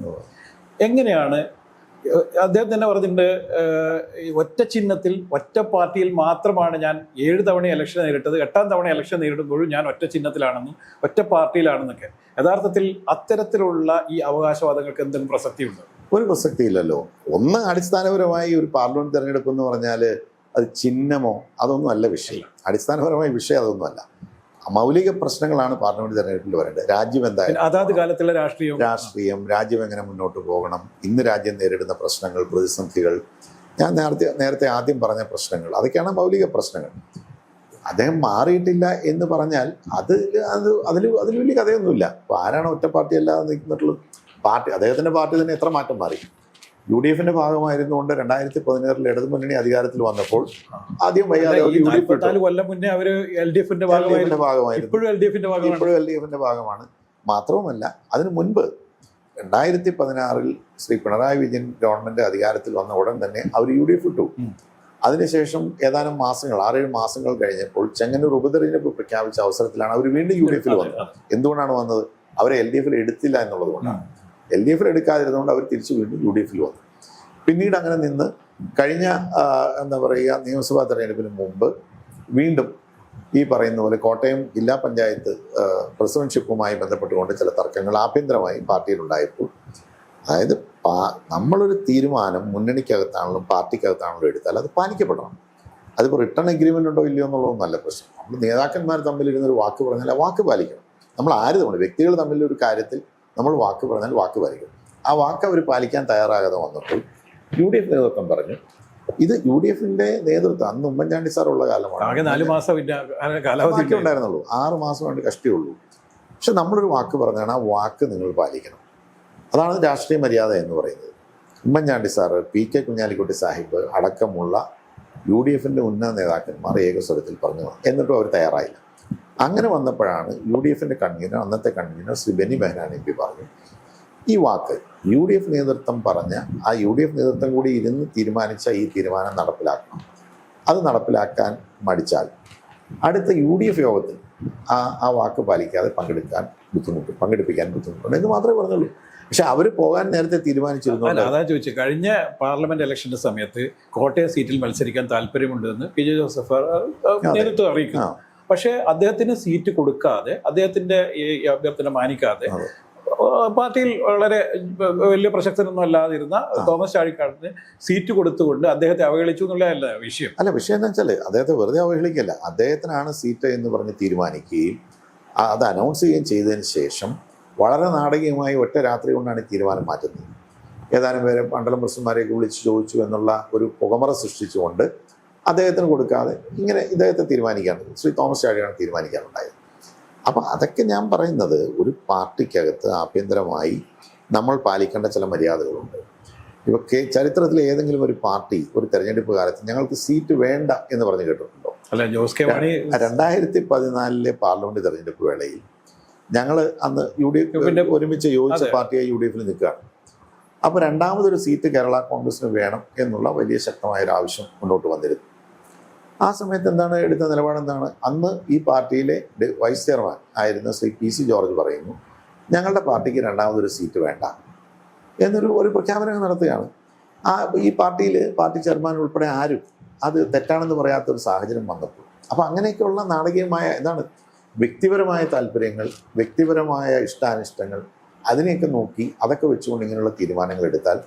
എങ്ങനെയാണ് അദ്ദേഹം തന്നെ പറഞ്ഞിട്ടുണ്ട്, ഒറ്റ ചിഹ്നത്തിൽ ഒറ്റ പാർട്ടിയിൽ മാത്രമാണ് ഞാൻ 7 തവണ ഇലക്ഷൻ നേരിട്ടത്, 8ാം തവണ ഇലക്ഷൻ നേരിടുമ്പോഴും ഞാൻ ഒറ്റ ചിഹ്നത്തിലാണെന്നും ഒറ്റ പാർട്ടിയിലാണെന്നൊക്കെ. യഥാർത്ഥത്തിൽ അത്തരത്തിലുള്ള ഈ അവകാശവാദങ്ങൾക്ക് എന്തെങ്കിലും പ്രസക്തിയുണ്ടോ? ഒരു പ്രസക്തിയില്ലല്ലോ. ഒന്ന്, അടിസ്ഥാനപരമായി ഒരു പാർലമെന്റ് തെരഞ്ഞെടുപ്പ് എന്ന് പറഞ്ഞാൽ അത് ചിഹ്നമോ അതൊന്നും അല്ല വിഷയം. അടിസ്ഥാനപരമായ വിഷയം അതൊന്നുമല്ല. മൗലിക പ്രശ്നങ്ങളാണ് പാർലമെന്റ് തെരഞ്ഞെടുപ്പിൽ വരേണ്ടത്. രാജ്യം എന്തായാലും അതാത് കാലത്തുള്ള രാഷ്ട്രീയം, രാജ്യം എങ്ങനെ മുന്നോട്ട് പോകണം, ഇന്ന് രാജ്യം നേരിടുന്ന പ്രശ്നങ്ങൾ, പ്രതിസന്ധികൾ, ഞാൻ നേരത്തെ ആദ്യം പറഞ്ഞ പ്രശ്നങ്ങൾ, അതൊക്കെയാണ് മൗലിക പ്രശ്നങ്ങൾ. അദ്ദേഹം മാറിയിട്ടില്ല എന്ന് പറഞ്ഞാൽ അതിൽ വലിയ കഥയൊന്നുമില്ല. അപ്പോൾ ആരാണ് ഒറ്റ പാർട്ടി അല്ലാതെ നിൽക്കുന്നുള്ളത്? അദ്ദേഹത്തിന്റെ പാർട്ടി തന്നെ എത്ര മാറ്റം മാറി. UDFന്റെ ഭാഗമായിരുന്നുകൊണ്ട് 2016 ഇടതുമുന്നണി അധികാരത്തിൽ വന്നപ്പോൾ ആദ്യം വയ്യാതെ കൊല്ലം മുന്നേ അവര് LDFന്റെ ഭാഗമാണ്. മാത്രവുമല്ല, അതിനു മുൻപ് 2016 ശ്രീ പിണറായി വിജയൻ ഗവൺമെന്റ് അധികാരത്തിൽ വന്ന ഉടൻ തന്നെ അവർ UDF ഇട്ടു. അതിനുശേഷം ഏതാനും മാസങ്ങൾ, 6-7 മാസങ്ങൾ കഴിഞ്ഞപ്പോൾ ചെങ്ങന്നൂർ ഉപതെരഞ്ഞെടുപ്പ് പ്രഖ്യാപിച്ച അവസരത്തിലാണ് അവർ വീണ്ടും UDFൽ വന്നത്. എന്തുകൊണ്ടാണ് വന്നത്? അവരെ LDFൽ എടുത്തില്ല എന്നുള്ളത് കൊണ്ടാണ്. LDFൽ എടുക്കാതിരുന്നുകൊണ്ട് അവർ തിരിച്ചു വീണ്ടും UDFൽ വന്നു. പിന്നീട് അങ്ങനെ നിന്ന് കഴിഞ്ഞ നിയമസഭാ തെരഞ്ഞെടുപ്പിന് മുമ്പ് വീണ്ടും ഈ പറയുന്ന പോലെ കോട്ടയം ജില്ലാ പഞ്ചായത്ത് പ്രസിഡന്റ്ഷിപ്പുമായി ബന്ധപ്പെട്ടുകൊണ്ട് ചില തർക്കങ്ങൾ ആഭ്യന്തരമായി പാർട്ടിയിലുണ്ടായപ്പോൾ, അതായത് നമ്മളൊരു തീരുമാനം മുന്നണിക്കകത്താണെങ്കിലും പാർട്ടിക്കകത്താണെങ്കിലും എടുത്താൽ അത് പാലിക്കപ്പെടണം. അതിപ്പോൾ റിട്ടേൺ എഗ്രിമെൻ്റ് ഉണ്ടോ ഇല്ലയോ എന്നുള്ളതൊന്നും നല്ല പ്രശ്നം. നമ്മൾ നേതാക്കന്മാർ തമ്മിലിരുന്നൊരു വാക്ക് പറഞ്ഞാൽ ആ വാക്ക് പാലിക്കണം. നമ്മൾ വ്യക്തികൾ തമ്മിലൊരു കാര്യത്തിൽ നമ്മൾ വാക്ക് പറഞ്ഞാൽ വാക്ക് പാലിക്കണം. ആ വാക്ക് അവർ പാലിക്കാൻ തയ്യാറാകാതെ വന്നപ്പോൾ UDF നേതൃത്വം പറഞ്ഞു, ഇത് UDFന്റെ നേതൃത്വം അന്ന് ഉമ്മൻചാണ്ടി സാർ ഉള്ള കാലമാണ്, 4 മാസം ഉണ്ടായിരുന്നുള്ളൂ, 6 മാസം കൊണ്ട് കഷ്ടിയുള്ളൂ. പക്ഷെ നമ്മളൊരു വാക്ക് പറഞ്ഞാണ്, ആ വാക്ക് നിങ്ങൾ പാലിക്കണം. അതാണ് രാഷ്ട്രീയ മര്യാദ എന്ന് പറയുന്നത്. ഉമ്മൻചാണ്ടി സാറ്, PK കുഞ്ഞാലിക്കുട്ടി സാഹിബ് അടക്കമുള്ള UDFന്റെ ഉന്നത നേതാക്കന്മാർ ഏകസ്വരത്തിൽ പറഞ്ഞു, എന്നിട്ടും അവർ തയ്യാറായില്ല. അങ്ങനെ വന്നപ്പോഴാണ് UDFന്റെ കൺവീനർ, അന്നത്തെ കൺവീനർ ശ്രീ ബെന്നി ബെഹനാൻ MP പറഞ്ഞു, ഈ വാക്ക് UDF നേതൃത്വം പറഞ്ഞ ആ UDF നേതൃത്വം കൂടി ഇരുന്ന് തീരുമാനിച്ച ഈ തീരുമാനം നടപ്പിലാക്കണം. അത് നടപ്പിലാക്കാൻ മടിച്ചാൽ അടുത്ത UDF യോഗത്തിൽ ആ വാക്ക് പാലിക്കാതെ പങ്കെടുപ്പിക്കാൻ ബുദ്ധിമുട്ടുണ്ട് എന്ന് മാത്രമേ പറഞ്ഞുള്ളൂ. പക്ഷെ അവർ പോകാൻ നേരത്തെ തീരുമാനിച്ചിരുന്നു. അതാ ചോദിച്ചു, കഴിഞ്ഞ പാർലമെന്റ് ഇലക്ഷന്റെ സമയത്ത് കോട്ടയം സീറ്റിൽ മത്സരിക്കാൻ താല്പര്യമുണ്ടെന്ന് PJ ജോസഫ് നേതൃത്വം അറിയിക്കുന്നു. പക്ഷേ അദ്ദേഹത്തിന് സീറ്റ് കൊടുക്കാതെ, അദ്ദേഹത്തിന്റെ ഈ അഭ്യർത്ഥന മാനിക്കാതെ പാർട്ടിയിൽ വളരെ വലിയ പ്രശസ്തനൊന്നും അല്ലാതിരുന്ന തോമസ് ചാഴിക്കാടന് സീറ്റ് കൊടുത്തുകൊണ്ട് അദ്ദേഹത്തെ അവഹേളിച്ചു എന്നുള്ളതല്ല വിഷയം. വിഷയം എന്ന് വെച്ചാൽ അദ്ദേഹത്തെ വെറുതെ അവഹേളിക്കല്ല, അദ്ദേഹത്തിനാണ് സീറ്റ് എന്ന് പറഞ്ഞ് തീരുമാനിക്കുകയും അത് അനൗൺസ് ചെയ്യുകയും ചെയ്തതിന് ശേഷം വളരെ നാടകീയമായി ഒറ്റ രാത്രി കൊണ്ടാണ് ഈ തീരുമാനം മാറ്റുന്നത്. ഏതാനും പേരെ മണ്ഡലം പ്രസിഡന്റുമാരെയൊക്കെ വിളിച്ച് ചോദിച്ചു എന്നുള്ള ഒരു പുകമറ സൃഷ്ടിച്ചുകൊണ്ട് അദ്ദേഹത്തിന് കൊടുക്കാതെ ഇങ്ങനെ ഇദ്ദേഹത്തെ ശ്രീ തോമസ് ചാഴിയാണ് തീരുമാനിക്കാനുണ്ടായത്. അപ്പം അതൊക്കെ ഞാൻ പറയുന്നത്, ഒരു പാർട്ടിക്കകത്ത് ആഭ്യന്തരമായി നമ്മൾ പാലിക്കേണ്ട ചില മര്യാദകളുണ്ട്. ഇവയൊക്കെ ചരിത്രത്തിൽ ഏതെങ്കിലും ഒരു പാർട്ടി ഒരു തെരഞ്ഞെടുപ്പ് കാലത്ത് ഞങ്ങൾക്ക് സീറ്റ് വേണ്ട എന്ന് പറഞ്ഞ് കേട്ടിട്ടുണ്ടോ? അല്ല, ജോസ് കെ മാണി 2014 പാർലമെന്റ് തെരഞ്ഞെടുപ്പ് വേളയിൽ ഞങ്ങൾ അന്ന് UDF ഒരുമിച്ച് യോജിച്ച പാർട്ടിയായി UDF നിൽക്കുകയാണ്. അപ്പോൾ രണ്ടാമതൊരു സീറ്റ് കേരള കോൺഗ്രസിന് വേണം എന്നുള്ള വലിയ ശക്തമായൊരു ആവശ്യം മുന്നോട്ട് വന്നിരുന്നു. ആ സമയത്ത് എന്താണ് എടുത്ത നിലപാടെന്താണ്? അന്ന് ഈ പാർട്ടിയിലെ വൈസ് ചെയർമാൻ ആയിരുന്ന ശ്രീ PC ജോർജ് പറയുന്നു, ഞങ്ങളുടെ പാർട്ടിക്ക് രണ്ടാമതൊരു സീറ്റ് വേണ്ട ഒരു പ്രഖ്യാപനം നടത്തുകയാണ്. ഈ പാർട്ടി ചെയർമാൻ ഉൾപ്പെടെ ആരും അത് തെറ്റാണെന്ന് പറയാത്തൊരു സാഹചര്യം വന്നപ്പോൾ, അപ്പോൾ അങ്ങനെയൊക്കെയുള്ള നാടകീയമായ വ്യക്തിപരമായ താല്പര്യങ്ങൾ, വ്യക്തിപരമായ ഇഷ്ടാനിഷ്ടങ്ങൾ, അതിനെയൊക്കെ നോക്കി അതൊക്കെ വെച്ചുകൊണ്ട് ഇങ്ങനെയുള്ള തീരുമാനങ്ങൾ എടുത്താൽ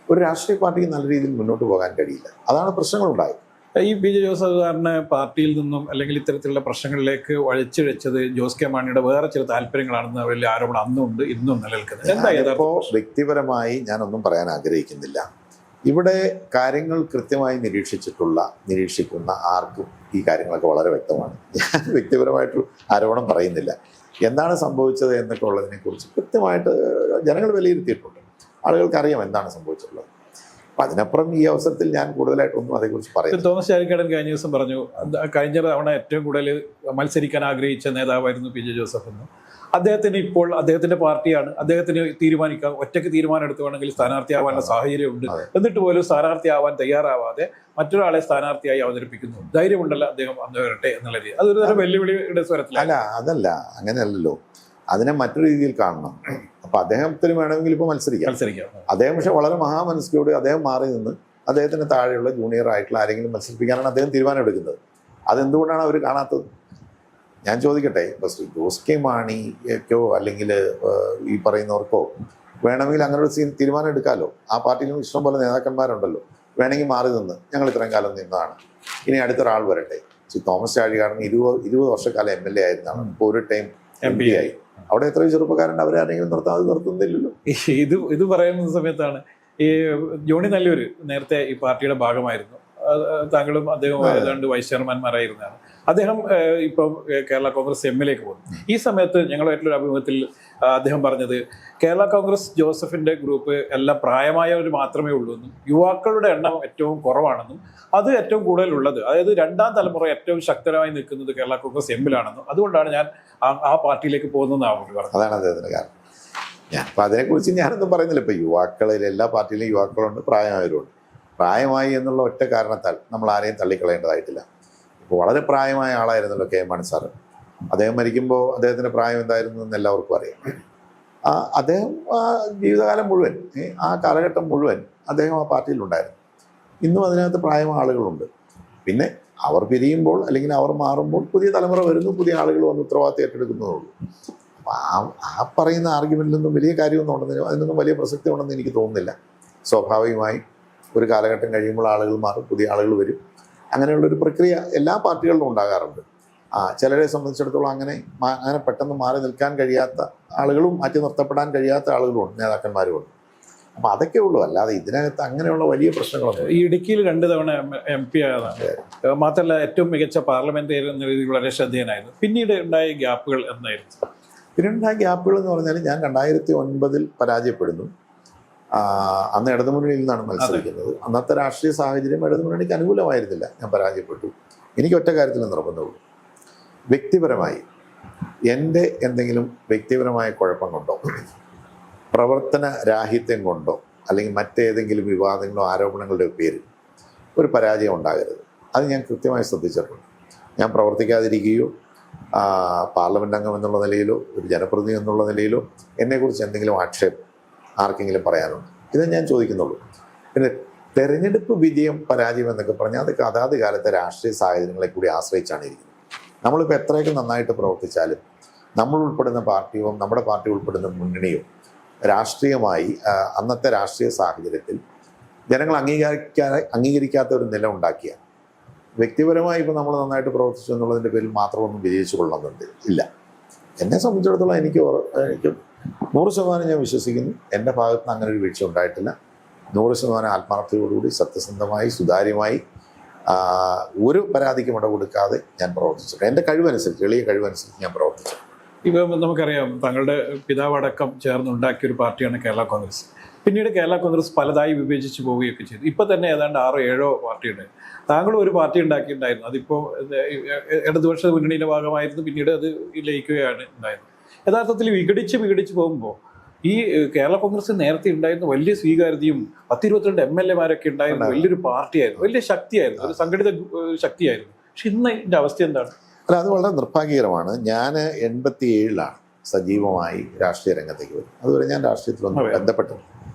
ഒരു രാഷ്ട്രീയ പാർട്ടിക്ക് നല്ല രീതിയിൽ മുന്നോട്ട് പോകാൻ കഴിയില്ല. അതാണ് പ്രശ്നങ്ങളുണ്ടായത്. ഈ PJ ജോസഫ് സാറിന് പാർട്ടിയിൽ നിന്നും അല്ലെങ്കിൽ ഇത്തരത്തിലുള്ള പ്രശ്നങ്ങളിലേക്ക് വഴിച്ചിഴച്ചത് ജോസ് കെ മാണിയുടെ വേറെ ചില താല്പര്യങ്ങളാണെന്ന് വലിയ ആരോപണം അന്നുണ്ട്, ഇന്നും നിലനിൽക്കുന്നത്. എന്തായാലും വ്യക്തിപരമായി ഞാനൊന്നും പറയാൻ ആഗ്രഹിക്കുന്നില്ല. ഇവിടെ കാര്യങ്ങൾ കൃത്യമായി നിരീക്ഷിക്കുന്ന ആർക്കും ഈ കാര്യങ്ങളൊക്കെ വളരെ വ്യക്തമാണ്. ഞാൻ വ്യക്തിപരമായിട്ട് ആരോപണം പറയുന്നില്ല. എന്താണ് സംഭവിച്ചത് എന്നൊക്കെ ഉള്ളതിനെക്കുറിച്ച് കൃത്യമായിട്ട് ജനങ്ങൾ വിലയിരുത്തിയിട്ടുണ്ട്. ആളുകൾക്കറിയാം എന്താണ് സംഭവിച്ചിട്ടുള്ളത്. അപ്പം അതിനപ്പുറം ഈ അവസരത്തിൽ ഞാൻ കൂടുതലായിട്ടൊന്നും അതേക്കുറിച്ച് പറയുന്നു. തോമസ് ചാഴിക്കാടൻ കഴിഞ്ഞ ദിവസം പറഞ്ഞു, കഴിഞ്ഞ തവണ ഏറ്റവും കൂടുതൽ മത്സരിക്കാൻ ആഗ്രഹിച്ച നേതാവായിരുന്നു PJ ജോസഫ് എന്ന്. അദ്ദേഹത്തിന് ഇപ്പോൾ അദ്ദേഹത്തിന്റെ പാർട്ടിയാണ്, അദ്ദേഹത്തിന് തീരുമാനിക്കാം, ഒറ്റയ്ക്ക് തീരുമാനം എടുത്തുവാണെങ്കിൽ സ്ഥാനാർത്ഥിയാവാനുള്ള സാഹചര്യമുണ്ട്. എന്നിട്ട് പോലും സ്ഥാനാർത്ഥിയാവാൻ തയ്യാറാവാതെ മറ്റൊരാളെ സ്ഥാനാർത്ഥിയായി അവതരിപ്പിക്കുന്നു. ധൈര്യമുണ്ടല്ലോ അദ്ദേഹം അന്ന് വരട്ടെ എന്നുള്ള രീതി, അതൊരു തരം വെല്ലുവിളിയുടെ സ്വരത്തിലല്ല. അതല്ല, അങ്ങനെയല്ലല്ലോ, അതിനെ മറ്റൊരു രീതിയിൽ കാണണം. അപ്പൊ അദ്ദേഹത്തിന് വേണമെങ്കിൽ ഇപ്പോൾ മത്സരിക്കാം. അദ്ദേഹം പക്ഷെ വളരെ മഹാമനസ്കയോട് അദ്ദേഹം മാറി നിന്ന് അദ്ദേഹത്തിന് താഴെയുള്ള ജൂനിയർ ആയിട്ടുള്ള ആരെങ്കിലും മത്സരിപ്പിക്കാനാണ് അദ്ദേഹം തീരുമാനം എടുക്കുന്നത്. അതെന്തുകൊണ്ടാണ് അവർ കാണാത്തത്? ഞാൻ ചോദിക്കട്ടെ, ഇപ്പോൾ ശ്രീ ജോസ് കെ മാണിക്കോ അല്ലെങ്കിൽ ഈ പറയുന്നവർക്കോ വേണമെങ്കിൽ അങ്ങനെ ഒരു തീരുമാനം എടുക്കാമല്ലോ. ആ പാർട്ടിയിലും ഇഷ്ടംപോലെ നേതാക്കന്മാരുണ്ടല്ലോ. വേണമെങ്കിൽ മാറി നിന്ന് ഞങ്ങൾ ഇത്രയും കാലം നിന്നതാണ്, ഇനി അടുത്തൊരാൾ വരട്ടെ. ശ്രീ തോമസ് ചാഴികാടൻ 20 വർഷക്കാലം MLA ആയിരുന്നാണ്, ഇപ്പോൾ ഒരു ടൈം MP ആയി. അവിടെ എത്രയോ ചെറുപ്പക്കാരുണ്ട്, അവരാരെങ്കിലും നിർത്തുന്നില്ലല്ലോ. ഇത് പറയുന്ന സമയത്താണ് ഈ ജോണി നല്ലൂർ നേരത്തെ ഈ പാർട്ടിയുടെ ഭാഗമായിരുന്നു. താങ്കളും അദ്ദേഹം ഏതാണ്ട് വൈസ് ചെയർമാൻമാരായിരുന്നതാണ്. അദ്ദേഹം ഇപ്പം കേരള കോൺഗ്രസ് എമ്മിലേക്ക് പോകുന്നു. ഈ സമയത്ത് ഞങ്ങളായിട്ടുള്ള അഭിമുഖത്തിൽ അദ്ദേഹം പറഞ്ഞത്, കേരള കോൺഗ്രസ് ജോസഫിന്റെ ഗ്രൂപ്പ് എല്ലാം പ്രായമായവർ മാത്രമേ ഉള്ളൂ എന്നും യുവാക്കളുടെ എണ്ണം ഏറ്റവും കുറവാണെന്നും അത് ഏറ്റവും കൂടുതലുള്ളത്, അതായത് രണ്ടാം തലമുറ ഏറ്റവും ശക്തരായി നിൽക്കുന്നത് കേരള കോൺഗ്രസ് എമ്മിലാണെന്നും അതുകൊണ്ടാണ് ഞാൻ ആ പാർട്ടിയിലേക്ക് പോകുന്നതെന്നാണ് പറഞ്ഞത്. അതാണ് അദ്ദേഹത്തിന്റെ കാരണം. അപ്പം അതിനെക്കുറിച്ച് ഞാനൊന്നും പറയുന്നില്ല. ഇപ്പം യുവാക്കളിൽ എല്ലാ പാർട്ടിയിലും യുവാക്കളുണ്ട്, പ്രായമായവരുണ്ട്. പ്രായമായി എന്നുള്ള ഒറ്റ കാരണത്താൽ നമ്മൾ ആരെയും തള്ളിക്കളയേണ്ടതായിട്ടില്ല. ഇപ്പോൾ വളരെ പ്രായമായ ആളായിരുന്നല്ലോ KM മാണി സാറ്. അദ്ദേഹം മരിക്കുമ്പോൾ അദ്ദേഹത്തിൻ്റെ പ്രായം എന്തായിരുന്നു എന്ന് എല്ലാവർക്കും അറിയാം. അദ്ദേഹം ജീവിതകാലം മുഴുവൻ, ആ കാലഘട്ടം മുഴുവൻ അദ്ദേഹം ആ പാർട്ടിയിലുണ്ടായിരുന്നു. ഇന്നും അതിനകത്ത് പ്രായമായ ആളുകളുണ്ട്. പിന്നെ അവർ പിരിയുമ്പോൾ അല്ലെങ്കിൽ അവർ മാറുമ്പോൾ പുതിയ തലമുറ വരുന്നു, പുതിയ ആളുകൾ വന്ന് ഉത്തരവാദിത്തം ഏറ്റെടുക്കുന്നതുള്ളൂ. അപ്പം ആ പറയുന്ന ആർഗ്യുമെൻറ്റിലൊന്നും വലിയ കാര്യമൊന്നും ഉണ്ടെന്ന്, അതിനൊന്നും വലിയ പ്രസക്തി ഉണ്ടെന്ന് എനിക്ക് തോന്നുന്നില്ല. സ്വാഭാവികമായി ഒരു കാലഘട്ടം കഴിയുമ്പോൾ ആളുകൾ മാറും, പുതിയ ആളുകൾ വരും. അങ്ങനെയുള്ളൊരു പ്രക്രിയ എല്ലാ പാർട്ടികളിലും ഉണ്ടാകാറുണ്ട്. ചിലരെ സംബന്ധിച്ചിടത്തോളം അങ്ങനെ പെട്ടെന്ന് മാറി നിൽക്കാൻ കഴിയാത്ത ആളുകളും മാറ്റി നിർത്തപ്പെടാൻ കഴിയാത്ത ആളുകളുമുണ്ട്, നേതാക്കന്മാരുമുണ്ട്. അപ്പം അതൊക്കെ ഉള്ളൂ, അല്ലാതെ ഇതിനകത്ത് അങ്ങനെയുള്ള വലിയ പ്രശ്നങ്ങളൊന്നും. ഈ ഇടുക്കിയിൽ 2 തവണ MP ആയതാണ്. മാത്രമല്ല ഏറ്റവും മികച്ച പാർലമെന്റേറിയൻ എന്ന രീതിയിൽ വളരെ ശ്രദ്ധേയനായിരുന്നു. പിന്നീട് ഉണ്ടായ ഗ്യാപ്പുകൾ എന്തായിരുന്നു? പിന്നീടുണ്ടായ ഗ്യാപ്പുകൾ എന്ന് പറഞ്ഞാൽ, ഞാൻ 2009 പരാജയപ്പെടുന്നു. അന്ന് ഇടതുമുന്നണിയിൽ നിന്നാണ് മത്സരിക്കുന്നത്. അന്നത്തെ രാഷ്ട്രീയ സാഹചര്യം ഇടതുമുന്നണിക്ക് അനുകൂലമായിരുന്നില്ല. ഞാൻ പരാജയപ്പെട്ടു. എനിക്ക് ഒറ്റ കാര്യത്തിൽ നിർബന്ധമുള്ളൂ, വ്യക്തിപരമായി എൻ്റെ എന്തെങ്കിലും വ്യക്തിപരമായ കുഴപ്പം കൊണ്ടോ പ്രവർത്തന രാഹിത്യം കൊണ്ടോ അല്ലെങ്കിൽ മറ്റേതെങ്കിലും വിവാദങ്ങളോ ആരോപണങ്ങളുടെയോ പേരിൽ ഒരു പരാജയം ഉണ്ടാകരുത്. അത് ഞാൻ കൃത്യമായി ശ്രദ്ധിച്ചിട്ടുണ്ട്. ഞാൻ പ്രവർത്തിക്കാതിരിക്കുകയോ പാർലമെൻ്റ് അംഗം എന്നുള്ള നിലയിലോ ഒരു ജനപ്രതിനിധി എന്നുള്ള നിലയിലോ എന്നെക്കുറിച്ച് എന്തെങ്കിലും ആക്ഷേപം ആർക്കെങ്കിലും പറയാനുണ്ട്, ഇത് ഞാൻ ചോദിക്കുന്നുള്ളൂ. പിന്നെ തെരഞ്ഞെടുപ്പ് വിജയം പരാജയം എന്നൊക്കെ പറഞ്ഞാൽ അതൊക്കെ അതാത് കാലത്തെ രാഷ്ട്രീയ സാഹചര്യങ്ങളെ കൂടി ആശ്രയിച്ചാണ് ഇരിക്കുന്നത്. നമ്മളിപ്പോൾ എത്രയൊക്കെ നന്നായിട്ട് പ്രവർത്തിച്ചാലും നമ്മൾ ഉൾപ്പെടുന്ന പാർട്ടിയോ നമ്മുടെ പാർട്ടി ഉൾപ്പെടുന്ന മുന്നണിയോ രാഷ്ട്രീയമായി അന്നത്തെ രാഷ്ട്രീയ സാഹചര്യത്തിൽ ജനങ്ങൾ അംഗീകരിക്കാത്ത ഒരു നില ഉണ്ടാക്കിയ വ്യക്തിപരമായി ഇപ്പോൾ നമ്മൾ നന്നായിട്ട് പ്രവർത്തിച്ചു എന്നുള്ളതിൻ്റെ പേരിൽ മാത്രമൊന്നും വിജയിച്ചു കൊള്ളുന്നുണ്ട് ഇല്ല. എന്നെ സംബന്ധിച്ചിടത്തോളം എനിക്ക് 100% ഞാൻ വിശ്വസിക്കുന്നു എൻ്റെ ഭാഗത്ത് നിന്ന് അങ്ങനെ ഒരു വീഴ്ച ഉണ്ടായിട്ടില്ല. 100% ആത്മാർത്ഥതയോടുകൂടി സത്യസന്ധമായി സുതാര്യമായി ഒരു പരാതിക്കും ഇട കൊടുക്കാതെ ഞാൻ പ്രവർത്തിച്ചു. എൻ്റെ കഴിവനുസരിച്ച് എളിയ കഴിവനുസരിച്ച് ഞാൻ പ്രവർത്തിച്ചു. ഇപ്പം നമുക്കറിയാം താങ്കളുടെ പിതാവടക്കം ചേർന്നുണ്ടാക്കിയ ഒരു പാർട്ടിയാണ് കേരള കോൺഗ്രസ്. പിന്നീട് കേരള കോൺഗ്രസ് പലതായി വിഭജിച്ച് പോവുകയൊക്കെ ചെയ്തു. ഇപ്പം തന്നെ ഏതാണ്ട് 6-7 പാർട്ടിയുണ്ട്. താങ്കളും ഒരു പാർട്ടി ഉണ്ടാക്കിയിട്ടുണ്ടായിരുന്നു. അതിപ്പോൾ ഇടതുപക്ഷ മുന്നണിയുടെ ഭാഗമായിരുന്നു. പിന്നീട് അത് ലയിക്കുകയാണ് ഉണ്ടായത്. യഥാർത്ഥത്തിൽ വിഘടിച്ച് പോകുമ്പോൾ ഈ കേരള കോൺഗ്രസ് നേരത്തെ ഉണ്ടായിരുന്ന വലിയ സ്വീകാര്യതയും 10-22 MLA-മാരൊക്കെ ഉണ്ടായിരുന്ന വലിയൊരു പാർട്ടിയായിരുന്നു, വലിയ ശക്തിയായിരുന്നു, ഒരു സംഘടിത ശക്തിയായിരുന്നു. പക്ഷെ ഇന്ന് ഇതിൻ്റെ അവസ്ഥ എന്താണ്? അല്ല, അത് വളരെ നിർഭാഗ്യകരമാണ്. ഞാൻ 87-ലാണ് സജീവമായി രാഷ്ട്രീയ രംഗത്തേക്ക് വരും. അതുവരെ ഞാൻ രാഷ്ട്രീയത്തിലൊന്നും ബന്ധപ്പെട്ടു.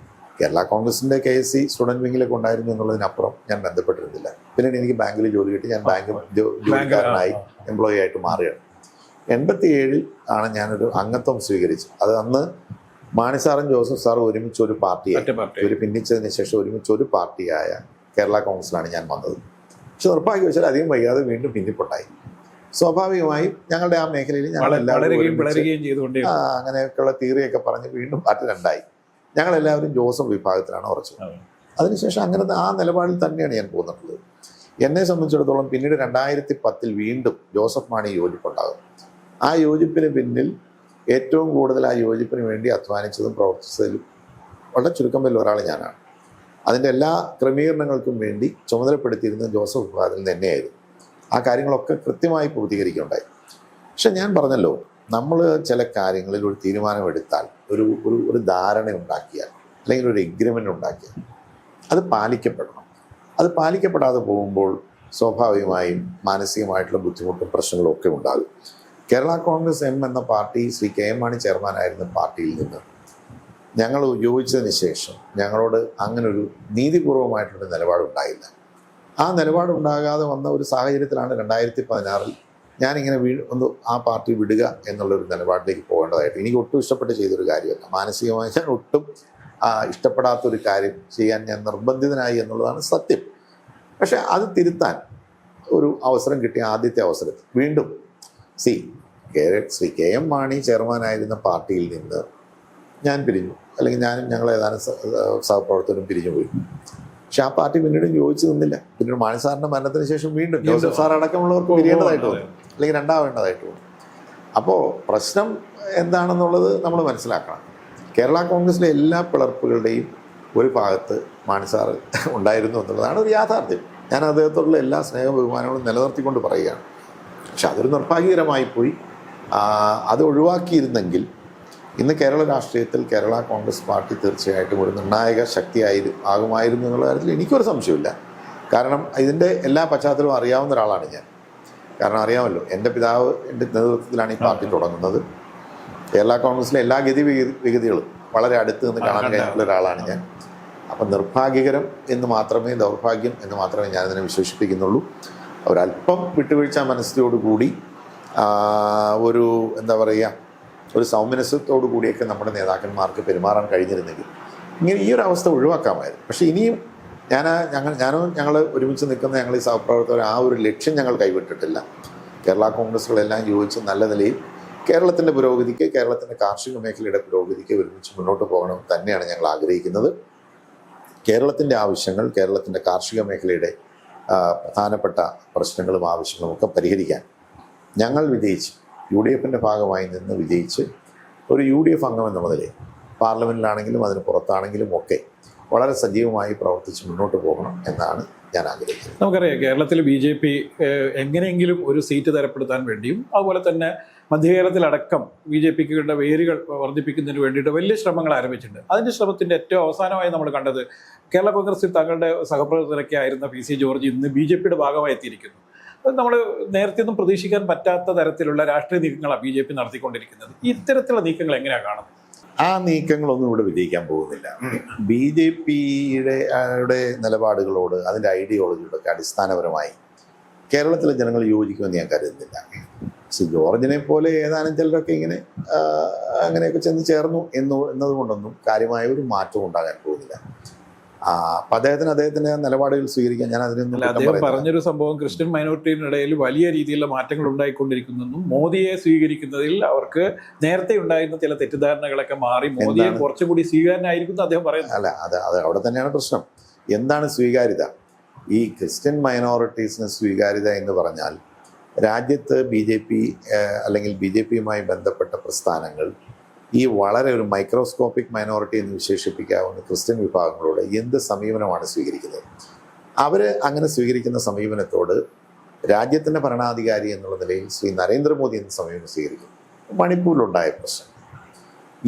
കേരള കോൺഗ്രസിൻ്റെ KSC സ്റ്റുഡൻറ് വിങ്ങിലൊക്കെ ഉണ്ടായിരുന്നു എന്നുള്ളതിനപ്പുറം ഞാൻ ബന്ധപ്പെട്ടിരുന്നില്ല. പിന്നീട് എനിക്ക് ബാങ്കിൽ ജോലി കിട്ടി. ഞാൻ ബാങ്ക് ജോലിക്കാരനായി എംപ്ലോയി ആയിട്ട് മാറുകയാണ്. 87 ആണ് ഞാനൊരു അംഗത്വം സ്വീകരിച്ചു. അത് അന്ന് മാണി സാറും ജോസഫ് സാറും ഒരുമിച്ച് ഒരു പാർട്ടിയായി, ഇവർ ഭിന്നിച്ചതിന് ശേഷം ഒരുമിച്ച് ഒരു പാർട്ടിയായ കേരള കോൺഗ്രസിലാണ് ഞാൻ വന്നത്. പക്ഷെ നിർഭാഗ്യവശാൽ അധികം വൈകാതെ വീണ്ടും ഭിന്നിപ്പുണ്ടായി. സ്വാഭാവികമായും ഞങ്ങളുടെ ആ മേഖലയിൽ അങ്ങനെയൊക്കെയുള്ള തിയറിയൊക്കെ പറഞ്ഞ് വീണ്ടും പാർട്ടി രണ്ടായി. ഞങ്ങളെല്ലാവരും ജോസഫ് വിഭാഗത്തിലാണ് ഉറച്ചത്. അതിനുശേഷം അങ്ങനെ ആ നിലപാടിൽ തന്നെയാണ് ഞാൻ പോന്നിട്ടുള്ളത്. എന്നെ സംബന്ധിച്ചിടത്തോളം പിന്നീട് 2010 വീണ്ടും ജോസഫ് മാണി യോജിപ്പുണ്ടാകും. ആ യോജിപ്പിന് പിന്നിൽ ഏറ്റവും കൂടുതൽ ആ യോജിപ്പിന് വേണ്ടി അധ്വാനിച്ചതും പ്രവർത്തിച്ചതിലും വളരെ ചുരുക്കം പേരിൽ ഒരാൾ ഞാനാണ്. അതിൻ്റെ എല്ലാ ക്രമീകരണങ്ങൾക്കും വേണ്ടി ചുമതലപ്പെടുത്തിയിരുന്നത് ജോസഫ് വിഭാഗത്തിൽ തന്നെയായിരുന്നു. ആ കാര്യങ്ങളൊക്കെ കൃത്യമായി പൂർത്തീകരിക്കുകയുണ്ടായി. പക്ഷെ ഞാൻ പറഞ്ഞല്ലോ, നമ്മൾ ചില കാര്യങ്ങളിൽ ഒരു തീരുമാനമെടുത്താൽ ഒരു ധാരണ ഉണ്ടാക്കിയാൽ അല്ലെങ്കിൽ ഒരു എഗ്രിമെൻ്റ് ഉണ്ടാക്കിയാൽ അത് പാലിക്കപ്പെടണം. അത് പാലിക്കപ്പെടാതെ പോകുമ്പോൾ സ്വാഭാവികമായും മാനസികമായിട്ടുള്ള ബുദ്ധിമുട്ടും പ്രശ്നങ്ങളും ഒക്കെ ഉണ്ടാകും. കേരള കോൺഗ്രസ് എം എന്ന പാർട്ടി ശ്രീ KM മാണി ചെയർമാനായിരുന്ന പാർട്ടിയിൽ നിന്ന് ഞങ്ങൾ യോജിച്ചതിന് ശേഷം ഞങ്ങളോട് അങ്ങനൊരു നീതിപൂർവമായിട്ടുള്ള നിലപാടുണ്ടായില്ല. ആ നിലപാടുണ്ടാകാതെ വന്ന ഒരു സാഹചര്യത്തിലാണ് 2016 ഞാനിങ്ങനെ ഒന്ന് ആ പാർട്ടി വിടുക എന്നുള്ളൊരു നിലപാടിലേക്ക് പോകേണ്ടതായിട്ട്. എനിക്ക് ഒട്ടും ഇഷ്ടപ്പെട്ട് ചെയ്തൊരു കാര്യമല്ല. മാനസികമായി ഞാൻ ഒട്ടും ഇഷ്ടപ്പെടാത്തൊരു കാര്യം ചെയ്യാൻ ഞാൻ നിർബന്ധിതനായി എന്നുള്ളതാണ് സത്യം. പക്ഷെ അത് തിരുത്താൻ ഒരു അവസരം കിട്ടിയ ആദ്യത്തെ അവസരത്തിൽ വീണ്ടും ശ്രീ KM മാണി ചെയർമാനായിരുന്ന പാർട്ടിയിൽ നിന്ന് ഞാൻ പിരിഞ്ഞു, അല്ലെങ്കിൽ ഞങ്ങളേതാനും സഹപ്രവർത്തകരും പിരിഞ്ഞു പോയി. പക്ഷെ ആ പാർട്ടി പിന്നീട് യോജിച്ച് നിന്നില്ല. പിന്നീട് മാണി സാറിൻ്റെ മരണത്തിന് ശേഷം വീണ്ടും ജോസഫ് സാർ അടക്കമുള്ളവർക്ക് പിരിയേണ്ടതായിട്ട് വന്നു, അല്ലെങ്കിൽ രണ്ടാവേണ്ടതായിട്ട് വന്നു. അപ്പോൾ പ്രശ്നം എന്താണെന്നുള്ളത് നമ്മൾ മനസ്സിലാക്കണം. കേരള കോൺഗ്രസിലെ എല്ലാ പിളർപ്പുകളുടെയും ഒരു ഭാഗത്ത് മാണി സാർ ഉണ്ടായിരുന്നു എന്നുള്ളതാണ് ഒരു യാഥാർത്ഥ്യം. ഞാൻ അദ്ദേഹത്തോടുള്ള എല്ലാ സ്നേഹ ബഹുമാനങ്ങളും നിലനിർത്തിക്കൊണ്ട് പറയുകയാണ്. പക്ഷെ അതൊരു നിർഭാഗ്യകരമായി പോയി. അത് ഒഴിവാക്കിയിരുന്നെങ്കിൽ ഇന്ന് കേരള രാഷ്ട്രീയത്തിൽ കേരള കോൺഗ്രസ് പാർട്ടി തീർച്ചയായിട്ടും ഒരു നിർണായക ആകുമായിരുന്നു എന്നുള്ള കാര്യത്തിൽ എനിക്കൊരു സംശയമില്ല. കാരണം ഇതിൻ്റെ എല്ലാ പശ്ചാത്തലവും അറിയാവുന്ന ഒരാളാണ് ഞാൻ. കാരണം അറിയാമല്ലോ, എൻ്റെ പിതാവ് എൻ്റെ നേതൃത്വത്തിലാണ് ഈ പാർട്ടി തുടങ്ങുന്നത്. കേരള കോൺഗ്രസിലെ എല്ലാ വിഗതികളും വളരെ അടുത്ത് നിന്ന് കാണാൻ കഴിഞ്ഞിട്ടുള്ള ഒരാളാണ് ഞാൻ. അപ്പം നിർഭാഗ്യകരം എന്ന് മാത്രമേ, ദൗർഭാഗ്യം എന്ന് മാത്രമേ ഞാനിതിനെ വിശേഷിപ്പിക്കുന്നുള്ളൂ. ഒരല്പം വിട്ടുവീഴ്ച മനസ്സിലോടുകൂടി ഒരു എന്താ പറയുക, ഒരു സൗമ്യനസ്യത്തോടു കൂടിയൊക്കെ നമ്മുടെ നേതാക്കന്മാർക്ക് പെരുമാറാൻ കഴിഞ്ഞിരുന്നെങ്കിൽ ഇങ്ങനെ ഈ ഒരു അവസ്ഥ ഒഴിവാക്കാമായിരുന്നു. പക്ഷേ ഇനിയും ഞങ്ങൾ ഒരുമിച്ച് നിൽക്കുന്ന ഞങ്ങൾ ഈ സഹപ്രവർത്തകർ ആ ഒരു ലക്ഷ്യം ഞങ്ങൾ കൈവിട്ടിട്ടില്ല. കേരള കോൺഗ്രസുകളെല്ലാം യോജിച്ച് നല്ല നിലയിൽ കേരളത്തിൻ്റെ പുരോഗതിക്ക്, കേരളത്തിൻ്റെ കാർഷിക മേഖലയുടെ പുരോഗതിക്ക് ഒരുമിച്ച് മുന്നോട്ട് പോകണം തന്നെയാണ് ഞങ്ങൾ ആഗ്രഹിക്കുന്നത്. കേരളത്തിൻ്റെ ആവശ്യങ്ങൾ, കേരളത്തിൻ്റെ കാർഷിക മേഖലയുടെ പ്രധാനപ്പെട്ട പ്രശ്നങ്ങളും ആവശ്യങ്ങളും ഒക്കെ പരിഹരിക്കാൻ ഞങ്ങൾ വിജയിച്ച്, UDFൻ്റെ ഭാഗമായി നിന്ന് വിജയിച്ച് ഒരു UDF അംഗം എന്ന നിലയിൽ പാർലമെൻറ്റിലാണെങ്കിലും അതിന് പുറത്താണെങ്കിലും ഒക്കെ വളരെ സജീവമായി പ്രവർത്തിച്ച് മുന്നോട്ട് പോകണം എന്നാണ് ഞാൻ ആഗ്രഹിക്കുന്നത്. നമുക്കറിയാം, കേരളത്തിൽ BJP എങ്ങനെയെങ്കിലും ഒരു സീറ്റ് തരപ്പെടുത്താൻ വേണ്ടിയും അതുപോലെ തന്നെ മധ്യകേരളത്തിലടക്കം ബി ജെ പിക്കുകളുടെ വേരുകൾ വർദ്ധിപ്പിക്കുന്നതിന് വേണ്ടിയിട്ട് വലിയ ശ്രമങ്ങൾ ആരംഭിച്ചിട്ടുണ്ട്. അതിൻ്റെ ശ്രമത്തിൻ്റെ ഏറ്റവും അവസാനമായി നമ്മൾ കണ്ടത് കേരള കോൺഗ്രസിൽ തങ്ങളുടെ സഹപ്രവർത്തകരൊക്കെ ആയിരുന്ന പി സി ജോർജ് ഇന്ന് ബി ജെ പിയുടെ ഭാഗമായി എത്തിയിരിക്കുന്നു. നമ്മൾ നേരത്തെ ഒന്നും പ്രതീക്ഷിക്കാൻ പറ്റാത്ത തരത്തിലുള്ള രാഷ്ട്രീയ നീക്കങ്ങളാണ് ബി ജെ പി നടത്തിക്കൊണ്ടിരിക്കുന്നത്. ഇത്തരത്തിലുള്ള നീക്കങ്ങൾ എങ്ങനെയാണ് കാണുന്നത്? ആ നീക്കങ്ങളൊന്നും ഇവിടെ വിജയിക്കാൻ പോകുന്നില്ല. ബി ജെ പിയുടെ നിലപാടുകളോട് അതിൻ്റെ ഐഡിയോളജിയോടൊക്കെ അടിസ്ഥാനപരമായി കേരളത്തിലെ ജനങ്ങൾ യോജിക്കുമെന്ന് ഞാൻ കരുതുന്നില്ല. ജോർജിനെ പോലെ ഏതാനും ചിലരൊക്കെ ഇങ്ങനെ അങ്ങനെയൊക്കെ ചെന്ന് ചേർന്നു എന്നതുകൊണ്ടൊന്നും കാര്യമായ ഒരു മാറ്റവും ഉണ്ടാകാൻ പോകുന്നില്ല. അപ്പം അദ്ദേഹത്തിന്റെ നിലപാടുകൾ സ്വീകരിക്കാൻ ഞാൻ അതിനൊന്നും അദ്ദേഹം പറഞ്ഞൊരു സംഭവം ക്രിസ്ത്യൻ മൈനോറിറ്റിയിനിടയിൽ വലിയ രീതിയിലുള്ള മാറ്റങ്ങൾ ഉണ്ടായിക്കൊണ്ടിരിക്കുന്നെന്നും മോദിയെ സ്വീകരിക്കുന്നതിൽ അവർക്ക് നേരത്തെ ഉണ്ടായിരുന്ന ചില തെറ്റിദ്ധാരണകളൊക്കെ മാറി മോദിയെ കുറച്ചുകൂടി സ്വീകാരനായിരിക്കും അദ്ദേഹം പറയുന്നത്. അല്ല, അത് അവിടെ തന്നെയാണ് പ്രശ്നം. എന്താണ് സ്വീകാര്യത? ഈ ക്രിസ്ത്യൻ മൈനോറിറ്റീസിന് സ്വീകാര്യത എന്ന് പറഞ്ഞാൽ രാജ്യത്ത് ബി ജെ പി അല്ലെങ്കിൽ ബി ജെ പിയുമായി ബന്ധപ്പെട്ട പ്രസ്ഥാനങ്ങൾ ഈ വളരെ ഒരു മൈക്രോസ്കോപ്പിക് മൈനോറിറ്റി എന്ന് വിശേഷിപ്പിക്കാവുന്ന ക്രിസ്ത്യൻ വിഭാഗങ്ങളോട് എന്ത് സമീപനമാണ് സ്വീകരിക്കുന്നത്? അവർ അങ്ങനെ സ്വീകരിക്കുന്ന സമീപനത്തോട് രാജ്യത്തിൻ്റെ ഭരണാധികാരി എന്നുള്ള നിലയിൽ ശ്രീ നരേന്ദ്രമോദി എന്ത് സമീപനം സ്വീകരിക്കും? മണിപ്പൂരിലുണ്ടായ പ്രശ്നം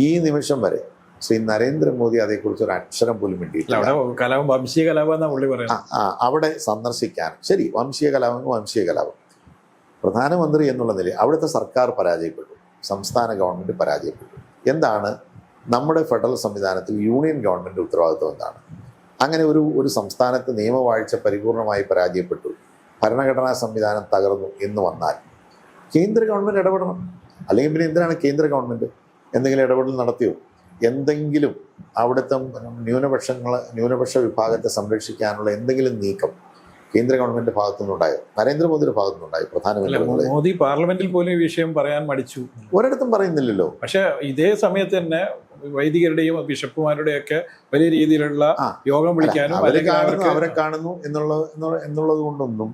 ഈ നിമിഷം വരെ ശ്രീ നരേന്ദ്രമോദി അതേക്കുറിച്ച് ഒരു അക്ഷരം പോലും വേണ്ടിയിട്ടില്ല. വംശീയ കലാപം അവിടെ സന്ദർശിക്കാൻ, ശരി, വംശീയ കലാപം. പ്രധാനമന്ത്രി എന്നുള്ള നിലയിൽ അവിടുത്തെ സർക്കാർ പരാജയപ്പെട്ടു, സംസ്ഥാന ഗവൺമെൻറ് പരാജയപ്പെട്ടു. എന്താണ് നമ്മുടെ ഫെഡറൽ സംവിധാനത്തിൽ യൂണിയൻ ഗവൺമെൻറ് ഉത്തരവാദിത്വം? എന്താണ്? അങ്ങനെ ഒരു സംസ്ഥാനത്ത് നിയമവാഴ്ച പരിപൂർണമായി പരാജയപ്പെട്ടു, ഭരണഘടനാ സംവിധാനം തകർന്നു എന്ന് വന്നാൽ കേന്ദ്ര ഗവൺമെൻറ് ഇടപെടണം. അല്ലെങ്കിൽ പിന്നെ എന്തിനാണ് കേന്ദ്ര ഗവൺമെൻറ് എന്തെങ്കിലും ഇടപെടൽ നടത്തിയോ? എന്തെങ്കിലും അവിടുത്തെ ന്യൂനപക്ഷ വിഭാഗത്തെ സംരക്ഷിക്കാനുള്ള എന്തെങ്കിലും നീക്കം കേന്ദ്ര ഗവൺമെന്റ് ഭാഗത്തുനിന്നുണ്ടായോ? നരേന്ദ്രമോദിയുടെ ഭാഗത്തുനിന്നുണ്ടായോ? പ്രധാനമന്ത്രി മോദി പാർലമെന്റിൽ പോലും ഈ വിഷയം പറയാൻ മടിച്ചു, ഒരിടത്തും പറയുന്നില്ലല്ലോ. പക്ഷെ ഇതേ സമയത്ത് തന്നെ വൈദികരുടെയും ബിഷപ്പുമാരുടെയും ഒക്കെ വലിയ രീതിയിലുള്ള യോഗം വിളിക്കാനും അവരെ കാണുന്നു എന്നുള്ളത് കൊണ്ടൊന്നും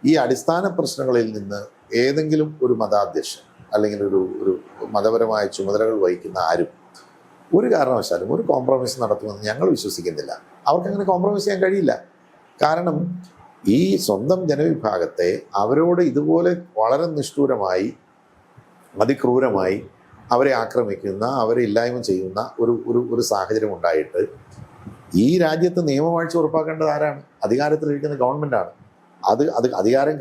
ഈ അടിസ്ഥാന പ്രശ്നങ്ങളിൽ നിന്ന് ഏതെങ്കിലും ഒരു മതാധ്യക്ഷൻ അല്ലെങ്കിൽ ഒരു മതപരമായ ചുമതലകൾ വഹിക്കുന്ന ആരും ഒരു കാരണവശാലും ഒരു കോംപ്രമൈസ് നടത്തുമെന്ന് ഞങ്ങൾ വിശ്വസിക്കുന്നില്ല. അവർക്കങ്ങനെ കോംപ്രമൈസ് ചെയ്യാൻ കഴിയില്ല. കാരണം ഈ സ്വന്തം ജനവിഭാഗത്തെ അവരോട് ഇതുപോലെ വളരെ നിഷ്ഠൂരമായി അതിക്രൂരമായി അവരെ ആക്രമിക്കുന്ന, അവരെ ഇല്ലായ്മ ചെയ്യുന്ന ഒരു സാഹചര്യം ഉണ്ടായിട്ട് ഈ രാജ്യത്ത് നിയമവാഴ്ച ഉറപ്പാക്കേണ്ടത് ആരാണ്? അധികാരത്തിലിരിക്കുന്ന ഗവൺമെൻറ്റാണ്. അത് അധികാരം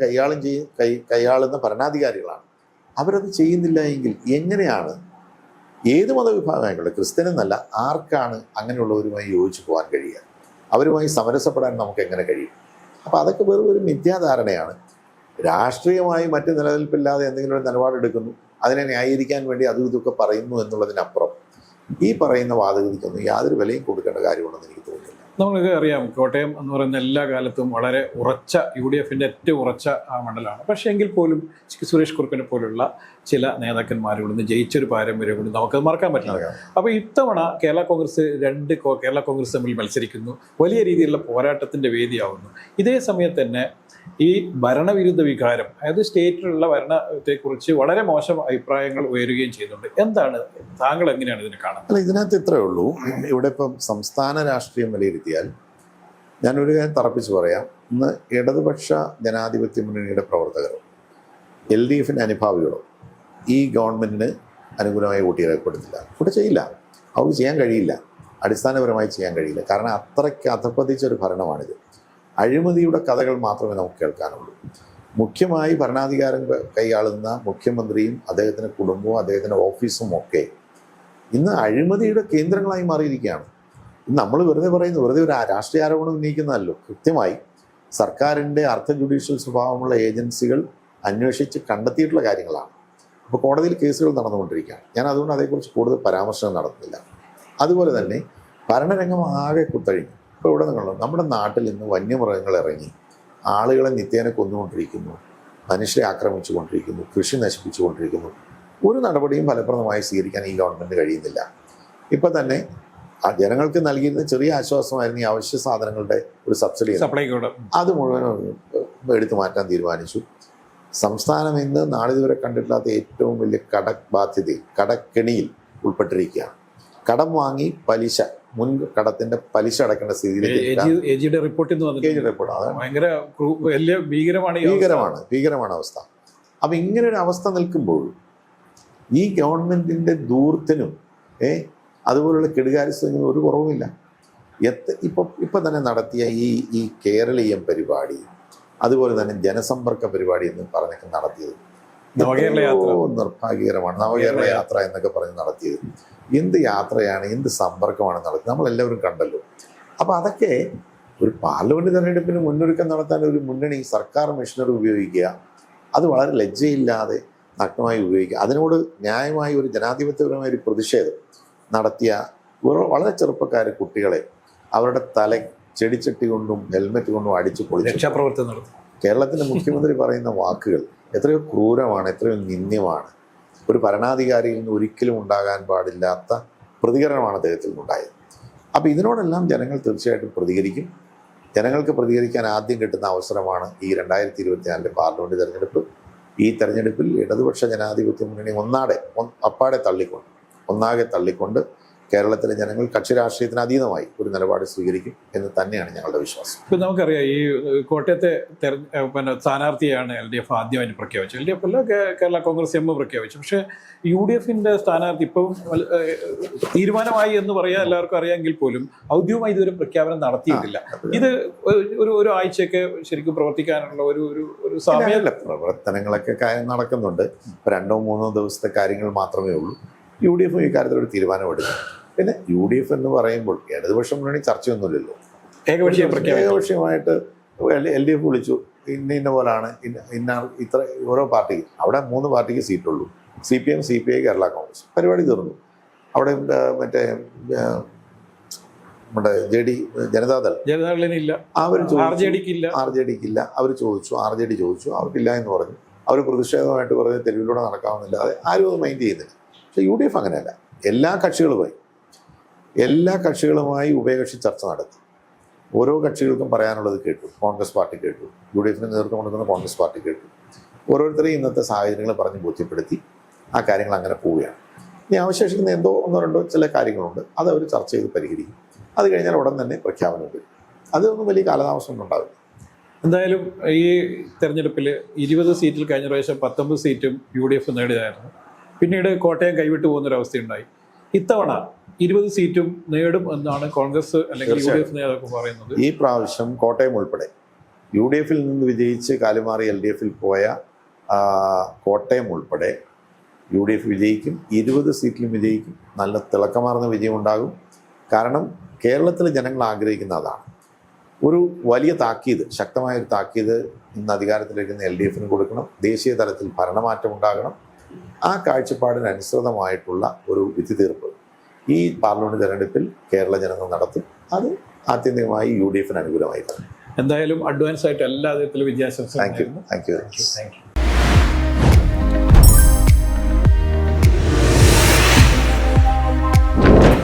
കൈയാളുന്ന ഭരണാധികാരികളാണ്. അവരത് ചെയ്യുന്നില്ല എങ്കിൽ എങ്ങനെയാണ് ഏത് മതവിഭാഗമായിക്കോട്ടെ, ക്രിസ്ത്യനെന്നല്ല ആർക്കാണ് അങ്ങനെയുള്ളവരുമായി യോജിച്ചു പോകാൻ കഴിയുക? അവരുമായി സമരസപ്പെടാൻ നമുക്ക് എങ്ങനെ കഴിയും? അപ്പോൾ അതൊക്കെ വെറും ഒരു മിഥ്യാധാരണയാണ്. രാഷ്ട്രീയമായി മറ്റ് നിലനിൽപ്പില്ലാതെ എന്തെങ്കിലും ഒരു നിലപാടെടുക്കുന്നു, അതിനെ ന്യായീകരിക്കാൻ വേണ്ടി അതും ഇതൊക്കെ പറയുന്നു എന്നുള്ളതിനപ്പുറം ഈ പറയുന്ന വാദഗതിക്കൊന്നും യാതൊരു വിലയും കൊടുക്കേണ്ട കാര്യമുണ്ടെന്ന് എനിക്ക് തോന്നുന്നില്ല. നമുക്ക് അറിയാം, കോട്ടയം എന്ന് പറയുന്ന എല്ലാ കാലത്തും വളരെ ഉറച്ച UDFന്റെ ഏറ്റവും ഉറച്ച മണ്ഡലമാണ്. പക്ഷേ എങ്കിൽ പോലും സുരേഷ് കുറുപ്പിനെ പോലുള്ള ചില നേതാക്കന്മാരുകളിൽ നിന്ന് ജയിച്ചൊരു പാരമ്പര്യം കൊണ്ട് നമുക്കത് മറക്കാൻ പറ്റില്ല. അപ്പോൾ ഇത്തവണ കേരള കോൺഗ്രസ് തമ്മിൽ മത്സരിക്കുന്നു, വലിയ രീതിയിലുള്ള പോരാട്ടത്തിൻ്റെ വേദിയാവുന്നു. ഇതേ സമയത്ത് തന്നെ ഈ ഭരണവിരുദ്ധ വികാരം, അതായത് സ്റ്റേറ്റിലുള്ള ഭരണത്തെക്കുറിച്ച് വളരെ മോശം അഭിപ്രായങ്ങൾ ഉയരുകയും ചെയ്യുന്നുണ്ട്. എന്താണ് താങ്കൾ എങ്ങനെയാണ് ഇതിനെ കാണുന്നത്? അല്ല, ഇതിനകത്ത് ഇത്രയേ ഉള്ളൂ. ഇവിടെ ഇപ്പം സംസ്ഥാന രാഷ്ട്രീയം വിലയിരുത്തിയാൽ ഞാനൊരു കാര്യം തറപ്പിച്ച് പറയാം. ഇന്ന് ഇടതുപക്ഷ ജനാധിപത്യ മുന്നണിയുടെ പ്രവർത്തകരോ LDFന്റെ അനുഭാവികളോ ഈ ഗവൺമെൻറ്റിന് അനുകൂലമായി വോട്ട് രേഖപ്പെടുത്തില്ല, വോട്ട് ചെയ്യില്ല. അവർക്ക് ചെയ്യാൻ കഴിയില്ല, അടിസ്ഥാനപരമായി ചെയ്യാൻ കഴിയില്ല. കാരണം അത്രയ്ക്ക് അധപ്പതിച്ചൊരു ഭരണമാണിത്. അഴിമതിയുടെ കഥകൾ മാത്രമേ നമുക്ക് കേൾക്കാനുള്ളൂ. മുഖ്യമായി ഭരണാധികാരം കൈയാളുന്ന മുഖ്യമന്ത്രിയും അദ്ദേഹത്തിൻ്റെ കുടുംബവും അദ്ദേഹത്തിൻ്റെ ഓഫീസും ഒക്കെ ഇന്ന് അഴിമതിയുടെ കേന്ദ്രങ്ങളായി മാറിയിരിക്കുകയാണ്. നമ്മൾ വെറുതെ ഒരു രാഷ്ട്രീയ ആരോപണം ഉന്നയിക്കുന്നതല്ലോ. കൃത്യമായി സർക്കാരിൻ്റെ അർദ്ധ ജുഡീഷ്യൽ സ്വഭാവമുള്ള ഏജൻസികൾ അന്വേഷിച്ച് കണ്ടെത്തിയിട്ടുള്ള കാര്യങ്ങളാണ്. അപ്പോൾ കോടതിയിൽ കേസുകൾ നടന്നുകൊണ്ടിരിക്കുകയാണ്. ഞാൻ അതുകൊണ്ട് അതേക്കുറിച്ച് കൂടുതൽ പരാമർശനം നടത്തുന്നില്ല. അതുപോലെ തന്നെ ഭരണരംഗം ആകെ കുത്തഴിഞ്ഞു. ഇപ്പോൾ ഇവിടെ നിങ്ങളുള്ള നമ്മുടെ നാട്ടിൽ ഇന്ന് വന്യമൃഗങ്ങൾ ഇറങ്ങി ആളുകളെ നിത്യേന കൊന്നുകൊണ്ടിരിക്കുന്നു, മനുഷ്യരെ ആക്രമിച്ചു കൊണ്ടിരിക്കുന്നു, കൃഷി നശിപ്പിച്ചു കൊണ്ടിരിക്കുന്നു. ഒരു നടപടിയും ഫലപ്രദമായി സ്വീകരിക്കാൻ ഈ ഗവൺമെൻറ് കഴിയുന്നില്ല. ഇപ്പം തന്നെ ജനങ്ങൾക്ക് നൽകിയിരുന്ന ചെറിയ ആശ്വാസമായിരുന്നു ഈ അവശ്യ സാധനങ്ങളുടെ ഒരു സബ്സിഡി, അത് മുഴുവനും എടുത്തു മാറ്റാൻ തീരുമാനിച്ചു. സംസ്ഥാനം ഇന്ന് നാളിതുവരെ കണ്ടിട്ടില്ലാത്ത ഏറ്റവും വലിയ കടക്കെണിയിൽ ഉൾപ്പെട്ടിരിക്കുകയാണ്. കടം വാങ്ങി പലിശ, മുൻ കടത്തിന്റെ പലിശ അടക്കേണ്ട സ്ഥിതിയിലേക്ക് ഭീകരമാണ് അവസ്ഥ. അപ്പം ഇങ്ങനെ ഒരു അവസ്ഥ നിൽക്കുമ്പോൾ ഈ ഗവൺമെൻറ്റിൻ്റെ ദൂർത്തിനും അതുപോലുള്ള കെടുകാര്യസ്ഥനും ഒരു കുറവുമില്ല. ഇപ്പം തന്നെ നടത്തിയ ഈ കേരളീയം പരിപാടി, അതുപോലെ തന്നെ ജനസമ്പർക്ക പരിപാടി എന്ന് പറഞ്ഞൊക്കെ നടത്തിയത് നിർഭാഗ്യകരമാണ്. നവകേരള യാത്ര എന്നൊക്കെ പറഞ്ഞ് നടത്തിയത് എന്ത് യാത്രയാണ്, എന്ത് സമ്പർക്കമാണ് നടത്തിയത്, നമ്മളെല്ലാവരും കണ്ടല്ലോ. അപ്പോൾ അതൊക്കെ ഒരു പാർലമെൻറ്റ് തെരഞ്ഞെടുപ്പിന് മുന്നൊരുക്കം നടത്താൻ ഒരു മുന്നണി സർക്കാർ മെഷീനറി ഉപയോഗിക്കുക, അത് വളരെ ലജ്ജയില്ലാതെ നഗ്നമായി ഉപയോഗിക്കുക, അതിനോട് ന്യായമായി ഒരു ജനാധിപത്യപരമായ ഒരു പ്രതിഷേധം നടത്തിയ വളരെ ചെറുപ്പക്കാർ കുട്ടികളെ അവരുടെ തല ചെടിച്ചട്ടി കൊണ്ടും ഹെൽമെറ്റ് കൊണ്ടും അടിച്ചു പൊളിച്ചു രക്ഷാപ്രവർത്തനം നടത്തും. കേരളത്തിൻ്റെ മുഖ്യമന്ത്രി പറയുന്ന വാക്കുകൾ എത്രയോ ക്രൂരമാണ്, എത്രയോ നിന്ദ്യമാണ്. ഒരു ഭരണാധികാരിയിൽ നിന്ന് ഒരിക്കലും ഉണ്ടാകാൻ പാടില്ലാത്ത പ്രതികരണമാണ് അദ്ദേഹത്തിൽ നിന്നുണ്ടായത്. അപ്പോൾ ഇതിനോടെല്ലാം ജനങ്ങൾ തീർച്ചയായിട്ടും പ്രതികരിക്കും. ജനങ്ങൾക്ക് പ്രതികരിക്കാൻ ആദ്യം കിട്ടുന്ന അവസരമാണ് ഈ 2024 പാർലമെൻറ്റ് തെരഞ്ഞെടുപ്പ്. ഈ തെരഞ്ഞെടുപ്പിൽ ഇടതുപക്ഷ ജനാധിപത്യ മുന്നണി ഒന്നാകെ തള്ളിക്കൊണ്ട് കേരളത്തിലെ ജനങ്ങൾ കക്ഷി രാഷ്ട്രീയത്തിന് അതീതമായി ഒരു നിലപാട് സ്വീകരിക്കും എന്ന് തന്നെയാണ് ഞങ്ങളുടെ വിശ്വാസം. ഇപ്പം നമുക്കറിയാം, ഈ കോട്ടയത്തെ സ്ഥാനാർത്ഥിയാണ് LDF ആദ്യമായിട്ട് പ്രഖ്യാപിച്ചത്. LDF അല്ല, കേരള കോൺഗ്രസ് എം പ്രഖ്യാപിച്ചു. പക്ഷേ UDFിൻ്റെ സ്ഥാനാർത്ഥി ഇപ്പം തീരുമാനമായി എന്ന് പറയാൻ എല്ലാവർക്കും അറിയാമെങ്കിൽ പോലും ഔദ്യോഗികമായി ഇതുവരെ പ്രഖ്യാപനം നടത്തിയിട്ടില്ല. ഇത് ഒരു ആഴ്ചയൊക്കെ ശരിക്കും പ്രവർത്തിക്കാനുള്ള ഒരു സമയം. പ്രവർത്തനങ്ങളൊക്കെ നടക്കുന്നുണ്ട്. 2-3 ദിവസത്തെ കാര്യങ്ങൾ മാത്രമേ ഉള്ളൂ. UDF ഈ കാര്യത്തിൽ ഒരു തീരുമാനമെടുക്കും. പിന്നെ UDF എന്ന് പറയുമ്പോൾ ഇടതുപക്ഷം മുന്നണി ചർച്ചയൊന്നുമില്ലല്ലോ. ഏകപക്ഷീയമായിട്ട് LDF വിളിച്ചു, ഇന്ന പോലാണ്, ഇത്ര ഓരോ പാർട്ടിക്ക്, അവിടെ 3 പാർട്ടിക്ക് സീറ്റുള്ളൂ. CPM, CPI, Kerala Congress. പരിപാടി തീർന്നു. അവിടെ മറ്റേ നമ്മുടെ ജനതാദൾ അവർ RJDക്കില്ല. അവർ ചോദിച്ചു, RJD ചോദിച്ചു, അവർക്കില്ല എന്ന് പറഞ്ഞു. അവർ പ്രതിഷേധമായിട്ട് പറഞ്ഞ് തെരുവിലൂടെ നടക്കാമെന്നില്ലാതെ ആരും അത് മൈൻഡ് ചെയ്യുന്നില്ല. പക്ഷേ UDF അങ്ങനെയല്ല. എല്ലാ കക്ഷികളുമായി ഉഭയകക്ഷി ചർച്ച നടത്തി. ഓരോ കക്ഷികൾക്കും പറയാനുള്ളത് കേട്ടു. കോൺഗ്രസ് പാർട്ടി കേട്ടു, UDFന് നേതൃത്വം കൊടുക്കുന്ന കോൺഗ്രസ് പാർട്ടി കേട്ടു. ഓരോരുത്തരെയും ഇന്നത്തെ സാഹചര്യങ്ങൾ പറഞ്ഞ് ബോധ്യപ്പെടുത്തി ആ കാര്യങ്ങൾ അങ്ങനെ പോവുകയാണ്. ഇനി അവശേഷിക്കുന്ന ഒന്നോ രണ്ടോ ചില കാര്യങ്ങളുണ്ട്, അത് അവർ ചർച്ച ചെയ്ത് പരിഹരിക്കും. അത് കഴിഞ്ഞാൽ ഉടൻ തന്നെ പ്രഖ്യാപനം വരും. അതൊന്നും വലിയ കാലതാമസമൊന്നും ഉണ്ടാവില്ല. എന്തായാലും ഈ തെരഞ്ഞെടുപ്പിൽ 20 സീറ്റിൽ കഴിഞ്ഞ പ്രാവശ്യം 19 സീറ്റും UDF നേടിയതായിരുന്നു. പിന്നീട് കോട്ടയം കൈവിട്ടു പോകുന്നൊരവസ്ഥയുണ്ടായി. ഇത്തവണ 20 സീറ്റും നേടും എന്നാണ് കോൺഗ്രസ് അല്ലെങ്കിൽ UDF നേതാക്കൾ പറയുന്നത്. ഈ പ്രാവശ്യം കോട്ടയം ഉൾപ്പെടെ UDFിൽ നിന്ന് വിജയിച്ച് കാലുമാറി LDFിൽ പോയ കോട്ടയം ഉൾപ്പെടെ UDF വിജയിക്കും. 20 സീറ്റിലും വിജയിക്കും. നല്ല തിളക്കമാർന്ന വിജയം ഉണ്ടാകും. കാരണം കേരളത്തിലെ ജനങ്ങൾ ആഗ്രഹിക്കുന്ന അതാണ്. ഒരു വലിയ താക്കീത്, ശക്തമായൊരു താക്കീത് ഇന്ന് അധികാരത്തിലിരിക്കുന്ന LDFന് കൊടുക്കണം. ദേശീയ തലത്തിൽ ഭരണമാറ്റം ഉണ്ടാകണം. ആ കാഴ്ചപ്പാടിനനുസൃതമായിട്ടുള്ള ഒരു വിധി തീർപ്പ് ഈ പാർലമെന്റ് തെരഞ്ഞെടുപ്പിൽ കേരള ജനങ്ങൾ നടത്തും. അത് ആത്യന്തികമായി UDFന് അനുകൂലമായി. എന്തായാലും അഡ്വാൻസ് ആയിട്ട് എല്ലാ തരത്തിലും വിജയാശംസകളും. Thank you.